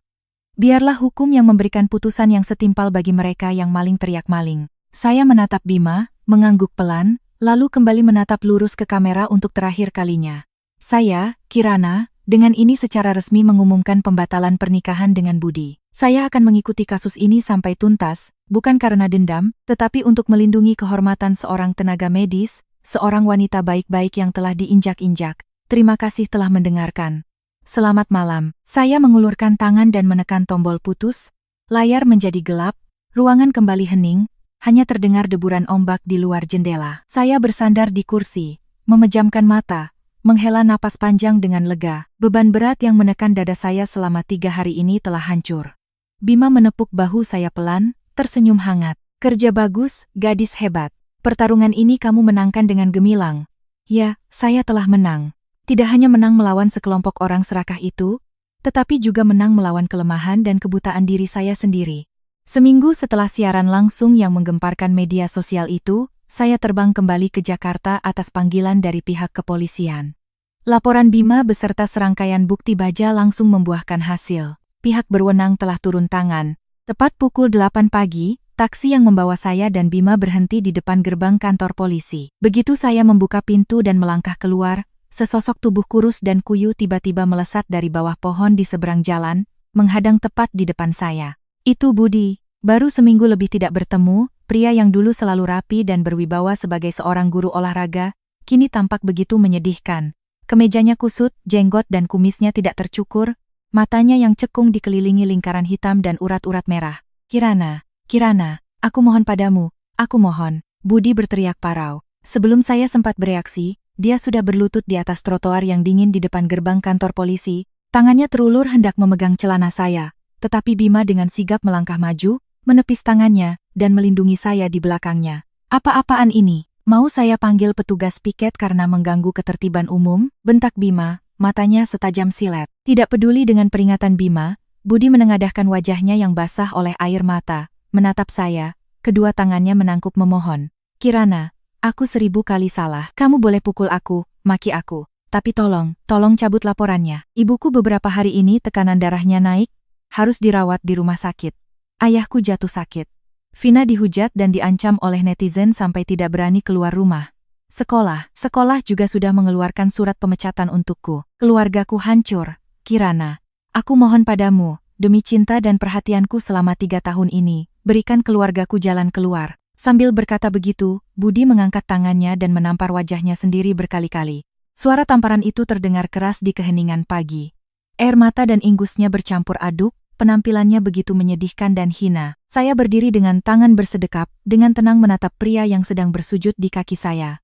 Biarlah hukum yang memberikan putusan yang setimpal bagi mereka yang maling teriak maling. Saya menatap Bima, mengangguk pelan, lalu kembali menatap lurus ke kamera untuk terakhir kalinya. Saya, Kirana, Dengan ini secara resmi mengumumkan pembatalan pernikahan dengan Budi. Saya akan mengikuti kasus ini sampai tuntas, bukan karena dendam, tetapi untuk melindungi kehormatan seorang tenaga medis, seorang wanita baik-baik yang telah diinjak-injak. Terima kasih telah mendengarkan. Selamat malam. Saya mengulurkan tangan dan menekan tombol putus. Layar menjadi gelap, ruangan kembali hening, hanya terdengar deburan ombak di luar jendela. Saya bersandar di kursi, memejamkan mata, menghela napas panjang dengan lega. Beban berat yang menekan dada saya selama 3 hari ini telah hancur. Bima menepuk bahu saya pelan, tersenyum hangat. Kerja bagus, gadis hebat. Pertarungan ini kamu menangkan dengan gemilang. Ya, saya telah menang. Tidak hanya menang melawan sekelompok orang serakah itu, tetapi juga menang melawan kelemahan dan kebutaan diri saya sendiri. Seminggu setelah siaran langsung yang menggemparkan media sosial itu, saya terbang kembali ke Jakarta atas panggilan dari pihak kepolisian. Laporan Bima beserta serangkaian bukti baja langsung membuahkan hasil. Pihak berwenang telah turun tangan. Tepat pukul 8 pagi, taksi yang membawa saya dan Bima berhenti di depan gerbang kantor polisi. Begitu saya membuka pintu dan melangkah keluar, sesosok tubuh kurus dan kuyu tiba-tiba melesat dari bawah pohon di seberang jalan, menghadang tepat di depan saya. Itu Budi. Baru seminggu lebih tidak bertemu, pria yang dulu selalu rapi dan berwibawa sebagai seorang guru olahraga, kini tampak begitu menyedihkan. Kemejanya kusut, jenggot dan kumisnya tidak tercukur, matanya yang cekung dikelilingi lingkaran hitam dan urat-urat merah. Kirana, aku mohon padamu, aku mohon. Budi berteriak parau. Sebelum saya sempat bereaksi, dia sudah berlutut di atas trotoar yang dingin di depan gerbang kantor polisi, tangannya terulur hendak memegang celana saya, tetapi Bima dengan sigap melangkah maju, menepis tangannya, dan melindungi saya di belakangnya. Apa-apaan ini? Mau saya panggil petugas piket karena mengganggu ketertiban umum? Bentak Bima, matanya setajam silet. Tidak peduli dengan peringatan Bima, Budi menengadahkan wajahnya yang basah oleh air mata, menatap saya, kedua tangannya menangkup memohon. Kirana, aku 1000 kali salah. Kamu boleh pukul aku, maki aku. Tapi tolong cabut laporannya. Ibuku beberapa hari ini tekanan darahnya naik, harus dirawat di rumah sakit. Ayahku jatuh sakit. Vina dihujat dan diancam oleh netizen sampai tidak berani keluar rumah. Sekolah juga sudah mengeluarkan surat pemecatan untukku. Keluargaku hancur. Kirana, aku mohon padamu, demi cinta dan perhatianku selama 3 tahun ini, berikan keluargaku jalan keluar. Sambil berkata begitu, Budi mengangkat tangannya dan menampar wajahnya sendiri berkali-kali. Suara tamparan itu terdengar keras di keheningan pagi. Air mata dan ingusnya bercampur aduk, penampilannya begitu menyedihkan dan hina. Saya berdiri dengan tangan bersedekap, dengan tenang menatap pria yang sedang bersujud di kaki saya.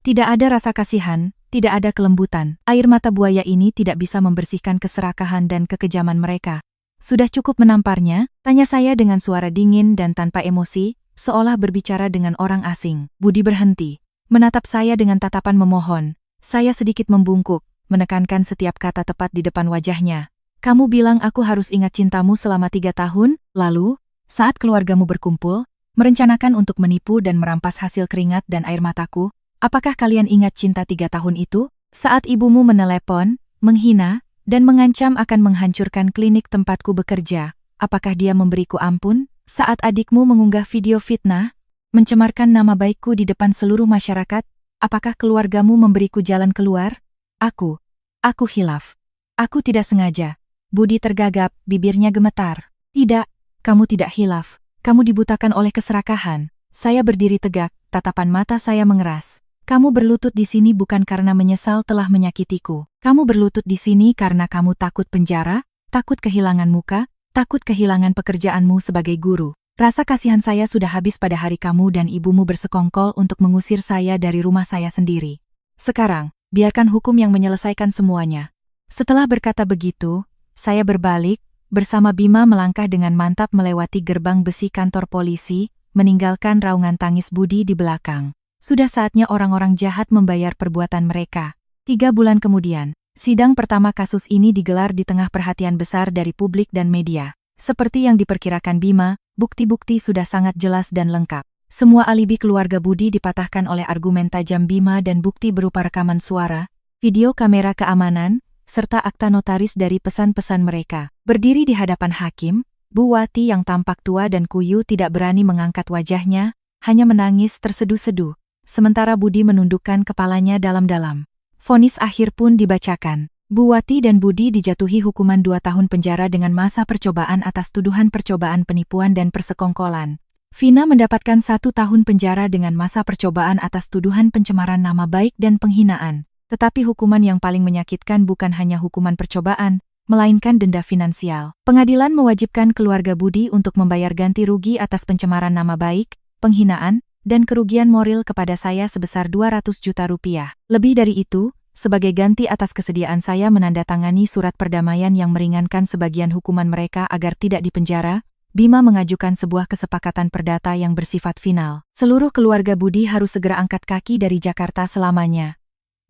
Tidak ada rasa kasihan, tidak ada kelembutan. Air mata buaya ini tidak bisa membersihkan keserakahan dan kekejaman mereka. Sudah cukup menamparnya? Tanya saya dengan suara dingin dan tanpa emosi, seolah berbicara dengan orang asing. Budi berhenti, menatap saya dengan tatapan memohon. Saya sedikit membungkuk, menekankan setiap kata tepat di depan wajahnya. Kamu bilang aku harus ingat cintamu selama 3 tahun, lalu, saat keluargamu berkumpul, merencanakan untuk menipu dan merampas hasil keringat dan air mataku, apakah kalian ingat cinta 3 tahun itu? Saat ibumu menelepon, menghina, dan mengancam akan menghancurkan klinik tempatku bekerja, apakah dia memberiku ampun? Saat adikmu mengunggah video fitnah, mencemarkan nama baikku di depan seluruh masyarakat, apakah keluargamu memberiku jalan keluar? Aku hilaf. Aku tidak sengaja. Budi tergagap, bibirnya gemetar. Tidak, kamu tidak hilaf. Kamu dibutakan oleh keserakahan. Saya berdiri tegak, tatapan mata saya mengeras. Kamu berlutut di sini bukan karena menyesal telah menyakitiku. Kamu berlutut di sini karena kamu takut penjara, takut kehilangan muka, takut kehilangan pekerjaanmu sebagai guru. Rasa kasihan saya sudah habis pada hari kamu dan ibumu bersekongkol untuk mengusir saya dari rumah saya sendiri. Sekarang, biarkan hukum yang menyelesaikan semuanya. Setelah berkata begitu, saya berbalik, bersama Bima melangkah dengan mantap melewati gerbang besi kantor polisi, meninggalkan raungan tangis Budi di belakang. Sudah saatnya orang-orang jahat membayar perbuatan mereka. 3 bulan kemudian, sidang pertama kasus ini digelar di tengah perhatian besar dari publik dan media. Seperti yang diperkirakan Bima, bukti-bukti sudah sangat jelas dan lengkap. Semua alibi keluarga Budi dipatahkan oleh argumen tajam Bima dan bukti berupa rekaman suara, video kamera keamanan, serta akta notaris dari pesan-pesan mereka. Berdiri di hadapan hakim, Bu Wati yang tampak tua dan kuyu tidak berani mengangkat wajahnya, hanya menangis terseduh-seduh, sementara Budi menundukkan kepalanya dalam-dalam. Vonis akhir pun dibacakan. Bu Wati dan Budi dijatuhi hukuman 2 tahun penjara dengan masa percobaan atas tuduhan percobaan penipuan dan persekongkolan. Vina mendapatkan 1 tahun penjara dengan masa percobaan atas tuduhan pencemaran nama baik dan penghinaan. Tetapi hukuman yang paling menyakitkan bukan hanya hukuman percobaan, melainkan denda finansial. Pengadilan mewajibkan keluarga Budi untuk membayar ganti rugi atas pencemaran nama baik, penghinaan, dan kerugian moral kepada saya sebesar 200 juta rupiah. Lebih dari itu, sebagai ganti atas kesediaan saya menandatangani surat perdamaian yang meringankan sebagian hukuman mereka agar tidak dipenjara, Bima mengajukan sebuah kesepakatan perdata yang bersifat final. Seluruh keluarga Budi harus segera angkat kaki dari Jakarta selamanya.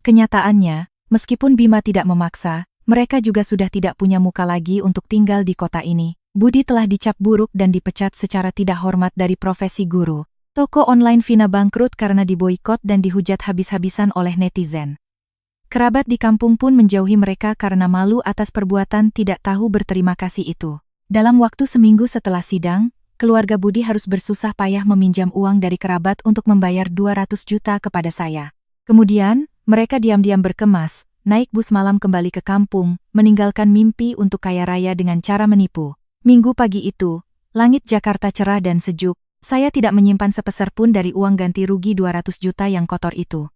Kenyataannya, meskipun Bima tidak memaksa, mereka juga sudah tidak punya muka lagi untuk tinggal di kota ini. Budi telah dicap buruk dan dipecat secara tidak hormat dari profesi guru. Toko online Vina bangkrut karena diboikot dan dihujat habis-habisan oleh netizen. Kerabat di kampung pun menjauhi mereka karena malu atas perbuatan tidak tahu berterima kasih itu. Dalam waktu seminggu setelah sidang, keluarga Budi harus bersusah payah meminjam uang dari kerabat untuk membayar 200 juta kepada saya. Kemudian, mereka diam-diam berkemas, naik bus malam kembali ke kampung, meninggalkan mimpi untuk kaya raya dengan cara menipu. Minggu pagi itu, langit Jakarta cerah dan sejuk, saya tidak menyimpan sepeser pun dari uang ganti rugi 200 juta yang kotor itu.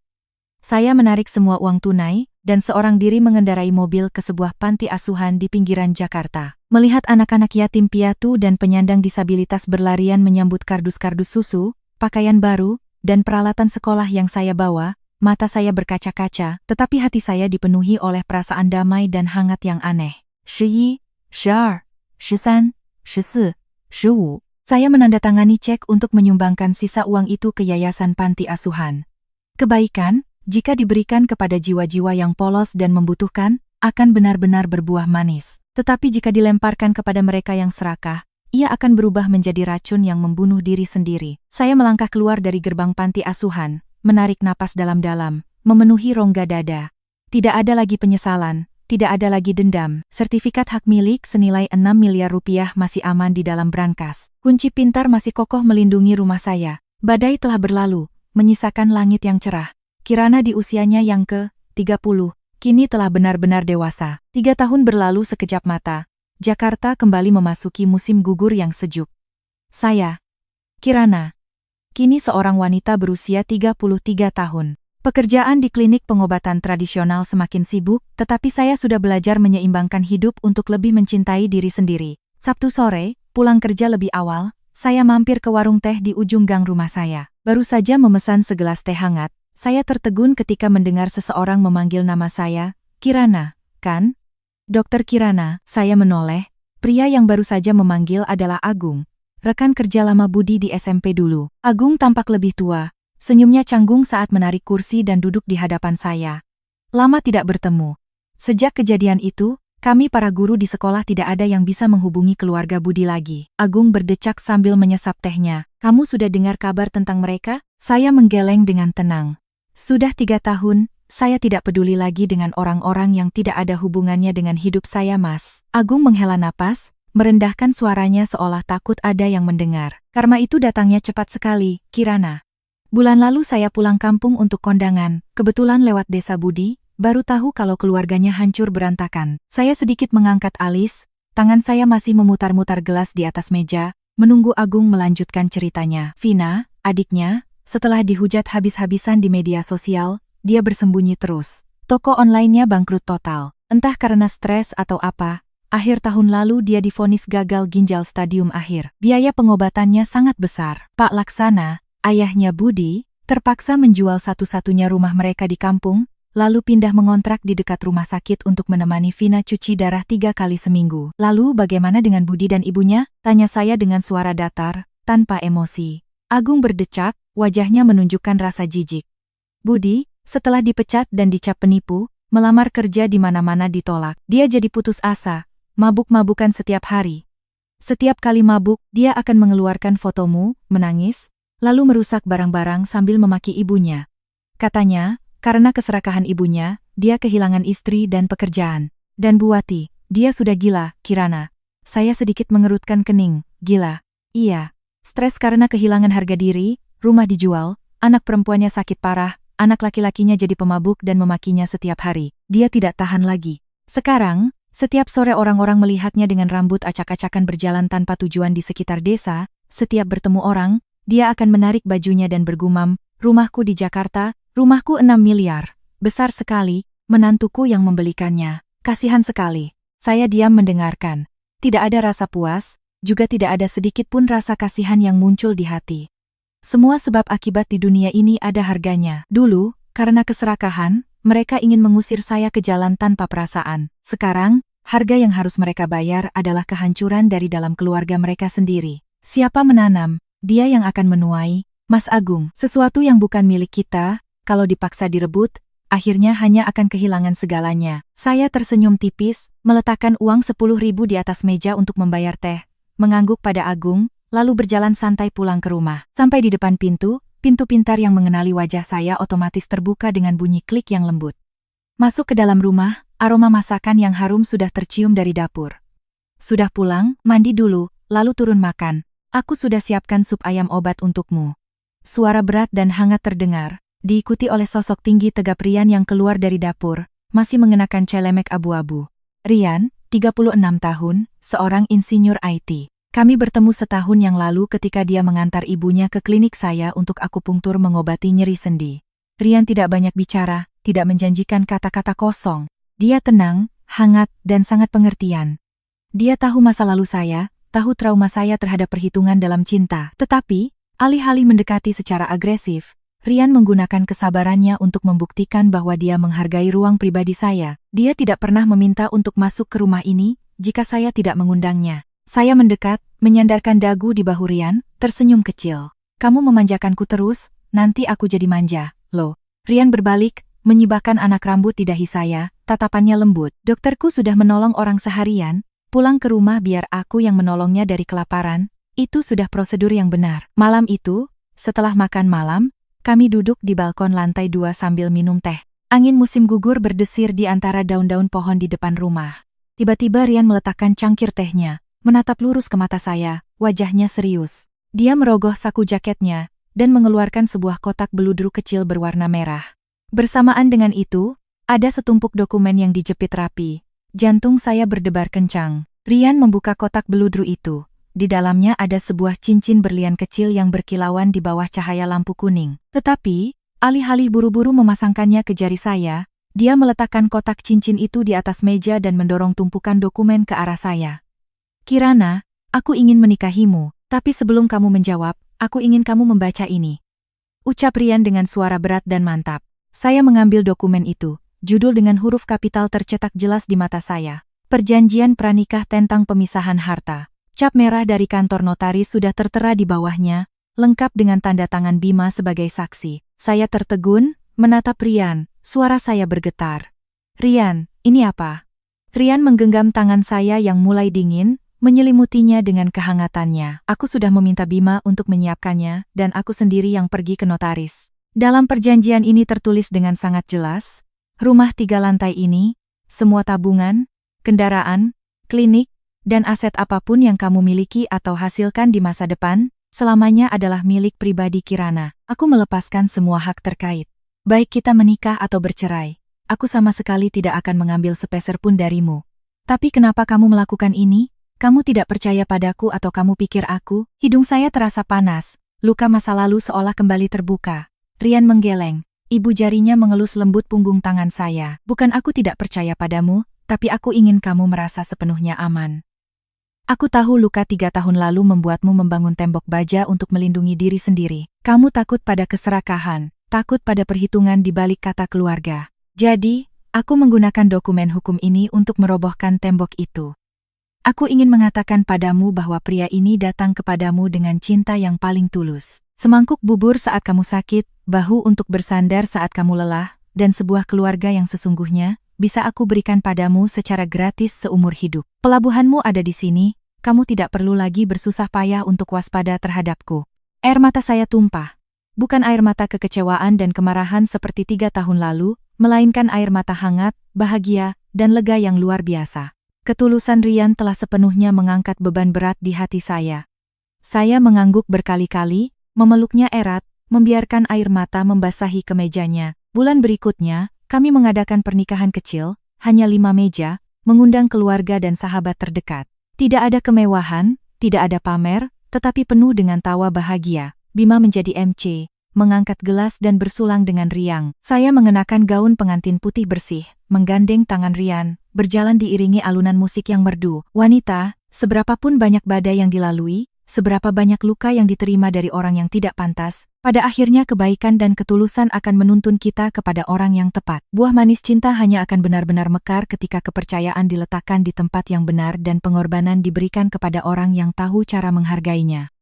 Saya menarik semua uang tunai, dan seorang diri mengendarai mobil ke sebuah panti asuhan di pinggiran Jakarta. Melihat anak-anak yatim piatu dan penyandang disabilitas berlarian menyambut kardus-kardus susu, pakaian baru, dan peralatan sekolah yang saya bawa, mata saya berkaca-kaca, tetapi hati saya dipenuhi oleh perasaan damai dan hangat yang aneh. 11, 12, 13, 14, 15. Saya menandatangani cek untuk menyumbangkan sisa uang itu ke yayasan panti asuhan. Kebaikan, jika diberikan kepada jiwa-jiwa yang polos dan membutuhkan, akan benar-benar berbuah manis. Tetapi jika dilemparkan kepada mereka yang serakah, ia akan berubah menjadi racun yang membunuh diri sendiri. Saya melangkah keluar dari gerbang panti asuhan, menarik napas dalam-dalam, memenuhi rongga dada. Tidak ada lagi penyesalan, tidak ada lagi dendam. Sertifikat hak milik senilai 6 miliar rupiah masih aman di dalam brankas. Kunci pintar masih kokoh melindungi rumah saya. Badai telah berlalu, menyisakan langit yang cerah. Kirana di usianya yang ke-30, kini telah benar-benar dewasa. 3 tahun berlalu sekejap mata. Jakarta kembali memasuki musim gugur yang sejuk. Saya, Kirana, kini seorang wanita berusia 33 tahun. Pekerjaan di klinik pengobatan tradisional semakin sibuk, tetapi saya sudah belajar menyeimbangkan hidup untuk lebih mencintai diri sendiri. Sabtu sore, pulang kerja lebih awal, saya mampir ke warung teh di ujung gang rumah saya. Baru saja memesan segelas teh hangat, saya tertegun ketika mendengar seseorang memanggil nama saya, Kirana, kan? Dokter Kirana, saya menoleh. Pria yang baru saja memanggil adalah Agung, rekan kerja lama Budi di SMP dulu. Agung tampak lebih tua, senyumnya canggung saat menarik kursi dan duduk di hadapan saya. Lama tidak bertemu. Sejak kejadian itu, kami para guru di sekolah tidak ada yang bisa menghubungi keluarga Budi lagi. Agung berdecak sambil menyesap tehnya. Kamu sudah dengar kabar tentang mereka? Saya menggeleng dengan tenang. Sudah 3 tahun, saya tidak peduli lagi dengan orang-orang yang tidak ada hubungannya dengan hidup saya, Mas. Agung menghela napas, merendahkan suaranya seolah takut ada yang mendengar. Karma itu datangnya cepat sekali, Kirana. Bulan lalu saya pulang kampung untuk kondangan, kebetulan lewat desa Budi, baru tahu kalau keluarganya hancur berantakan. Saya sedikit mengangkat alis, tangan saya masih memutar-mutar gelas di atas meja, menunggu Agung melanjutkan ceritanya. Vina, adiknya, setelah dihujat habis-habisan di media sosial, dia bersembunyi terus. Toko online-nya bangkrut total. Entah karena stres atau apa, akhir tahun lalu dia divonis gagal ginjal stadium akhir. Biaya pengobatannya sangat besar. Pak Laksana, ayahnya Budi, terpaksa menjual satu-satunya rumah mereka di kampung, lalu pindah mengontrak di dekat rumah sakit untuk menemani Vina cuci darah 3 kali seminggu. Lalu bagaimana dengan Budi dan ibunya? Tanya saya dengan suara datar, tanpa emosi. Agung berdecak, wajahnya menunjukkan rasa jijik. Budi, setelah dipecat dan dicap penipu, melamar kerja di mana-mana ditolak. Dia jadi putus asa, mabuk-mabukan setiap hari. Setiap kali mabuk, dia akan mengeluarkan fotomu, menangis, lalu merusak barang-barang sambil memaki ibunya. Katanya, karena keserakahan ibunya, dia kehilangan istri dan pekerjaan. Dan Bu Wati, dia sudah gila, Kirana. Saya sedikit mengerutkan kening. Gila. Iya. Stres karena kehilangan harga diri, rumah dijual, anak perempuannya sakit parah, anak laki-lakinya jadi pemabuk dan memakinya setiap hari. Dia tidak tahan lagi. Sekarang, setiap sore orang-orang melihatnya dengan rambut acak-acakan berjalan tanpa tujuan di sekitar desa. Setiap bertemu orang, dia akan menarik bajunya dan bergumam, "Rumahku di Jakarta, rumahku 6 miliar. Besar sekali, menantuku yang membelikannya. Kasihan sekali." Saya diam mendengarkan. Tidak ada rasa puas, juga tidak ada sedikit pun rasa kasihan yang muncul di hati. Semua sebab akibat di dunia ini ada harganya. Dulu, karena keserakahan, mereka ingin mengusir saya ke jalan tanpa perasaan. Sekarang, harga yang harus mereka bayar adalah kehancuran dari dalam keluarga mereka sendiri. Siapa menanam, dia yang akan menuai. Mas Agung, sesuatu yang bukan milik kita, kalau dipaksa direbut, akhirnya hanya akan kehilangan segalanya. Saya tersenyum tipis, meletakkan uang 10.000 di atas meja untuk membayar teh, mengangguk pada Agung, lalu berjalan santai pulang ke rumah. Sampai di depan pintu pintar yang mengenali wajah saya otomatis terbuka dengan bunyi klik yang lembut. Masuk ke dalam rumah, aroma masakan yang harum sudah tercium dari dapur. "Sudah pulang? Mandi dulu, lalu turun makan. Aku sudah siapkan sup ayam obat untukmu." Suara berat dan hangat terdengar, diikuti oleh sosok tinggi tegap Rian yang keluar dari dapur, masih mengenakan celemek abu-abu. Rian, 36 tahun, seorang insinyur IT. Kami bertemu setahun yang lalu ketika dia mengantar ibunya ke klinik saya untuk akupunktur mengobati nyeri sendi. Rian tidak banyak bicara, tidak menjanjikan kata-kata kosong. Dia tenang, hangat, dan sangat pengertian. Dia tahu masa lalu saya, tahu trauma saya terhadap perhitungan dalam cinta. Tetapi, alih-alih mendekati secara agresif, Rian menggunakan kesabarannya untuk membuktikan bahwa dia menghargai ruang pribadi saya. Dia tidak pernah meminta untuk masuk ke rumah ini jika saya tidak mengundangnya. Saya mendekat, menyandarkan dagu di bahu Rian, tersenyum kecil. "Kamu memanjakanku terus, nanti aku jadi manja, loh." Rian berbalik, menyibakkan anak rambut di dahi saya, tatapannya lembut. "Dokterku sudah menolong orang seharian, pulang ke rumah biar aku yang menolongnya dari kelaparan, itu sudah prosedur yang benar." Malam itu, setelah makan malam, kami duduk di balkon lantai 2 sambil minum teh. Angin musim gugur berdesir di antara daun-daun pohon di depan rumah. Tiba-tiba Rian meletakkan cangkir tehnya, menatap lurus ke mata saya, wajahnya serius. Dia merogoh saku jaketnya, dan mengeluarkan sebuah kotak beludru kecil berwarna merah. Bersamaan dengan itu, ada setumpuk dokumen yang dijepit rapi. Jantung saya berdebar kencang. Rian membuka kotak beludru itu. Di dalamnya ada sebuah cincin berlian kecil yang berkilauan di bawah cahaya lampu kuning. Tetapi, alih-alih buru-buru memasangkannya ke jari saya, dia meletakkan kotak cincin itu di atas meja dan mendorong tumpukan dokumen ke arah saya. "Kirana, aku ingin menikahimu, tapi sebelum kamu menjawab, aku ingin kamu membaca ini," ucap Rian dengan suara berat dan mantap. Saya mengambil dokumen itu, judul dengan huruf kapital tercetak jelas di mata saya. "Perjanjian pranikah tentang pemisahan harta." Cap merah dari kantor notaris sudah tertera di bawahnya, lengkap dengan tanda tangan Bima sebagai saksi. Saya tertegun, menatap Rian, suara saya bergetar. "Rian, ini apa?" Rian menggenggam tangan saya yang mulai dingin, menyelimutinya dengan kehangatannya. "Aku sudah meminta Bima untuk menyiapkannya, dan aku sendiri yang pergi ke notaris. Dalam perjanjian ini tertulis dengan sangat jelas, rumah 3 lantai ini, semua tabungan, kendaraan, klinik, dan aset apapun yang kamu miliki atau hasilkan di masa depan, selamanya adalah milik pribadi Kirana. Aku melepaskan semua hak terkait. Baik kita menikah atau bercerai, aku sama sekali tidak akan mengambil sepeser pun darimu. Tapi kenapa kamu melakukan ini? Kamu tidak percaya padaku atau kamu pikir aku?" Hidung saya terasa panas, luka masa lalu seolah kembali terbuka. Rian menggeleng, ibu jarinya mengelus lembut punggung tangan saya. "Bukan aku tidak percaya padamu, tapi aku ingin kamu merasa sepenuhnya aman. Aku tahu luka 3 tahun lalu membuatmu membangun tembok baja untuk melindungi diri sendiri. Kamu takut pada keserakahan, takut pada perhitungan di balik kata keluarga. Jadi, aku menggunakan dokumen hukum ini untuk merobohkan tembok itu. Aku ingin mengatakan padamu bahwa pria ini datang kepadamu dengan cinta yang paling tulus. Semangkuk bubur saat kamu sakit, bahu untuk bersandar saat kamu lelah, dan sebuah keluarga yang sesungguhnya, bisa aku berikan padamu secara gratis seumur hidup. Pelabuhanmu ada di sini, kamu tidak perlu lagi bersusah payah untuk waspada terhadapku." Air mata saya tumpah. Bukan air mata kekecewaan dan kemarahan seperti 3 tahun lalu, melainkan air mata hangat, bahagia, dan lega yang luar biasa. Ketulusan Rian telah sepenuhnya mengangkat beban berat di hati saya. Saya mengangguk berkali-kali, memeluknya erat, membiarkan air mata membasahi kemejanya. Bulan berikutnya, kami mengadakan pernikahan kecil, hanya 5 meja, mengundang keluarga dan sahabat terdekat. Tidak ada kemewahan, tidak ada pamer, tetapi penuh dengan tawa bahagia. Bima menjadi MC, mengangkat gelas dan bersulang dengan riang. Saya mengenakan gaun pengantin putih bersih, menggandeng tangan Rian, berjalan diiringi alunan musik yang merdu. Wanita, seberapapun banyak badai yang dilalui, seberapa banyak luka yang diterima dari orang yang tidak pantas, pada akhirnya kebaikan dan ketulusan akan menuntun kita kepada orang yang tepat. Buah manis cinta hanya akan benar-benar mekar ketika kepercayaan diletakkan di tempat yang benar dan pengorbanan diberikan kepada orang yang tahu cara menghargainya.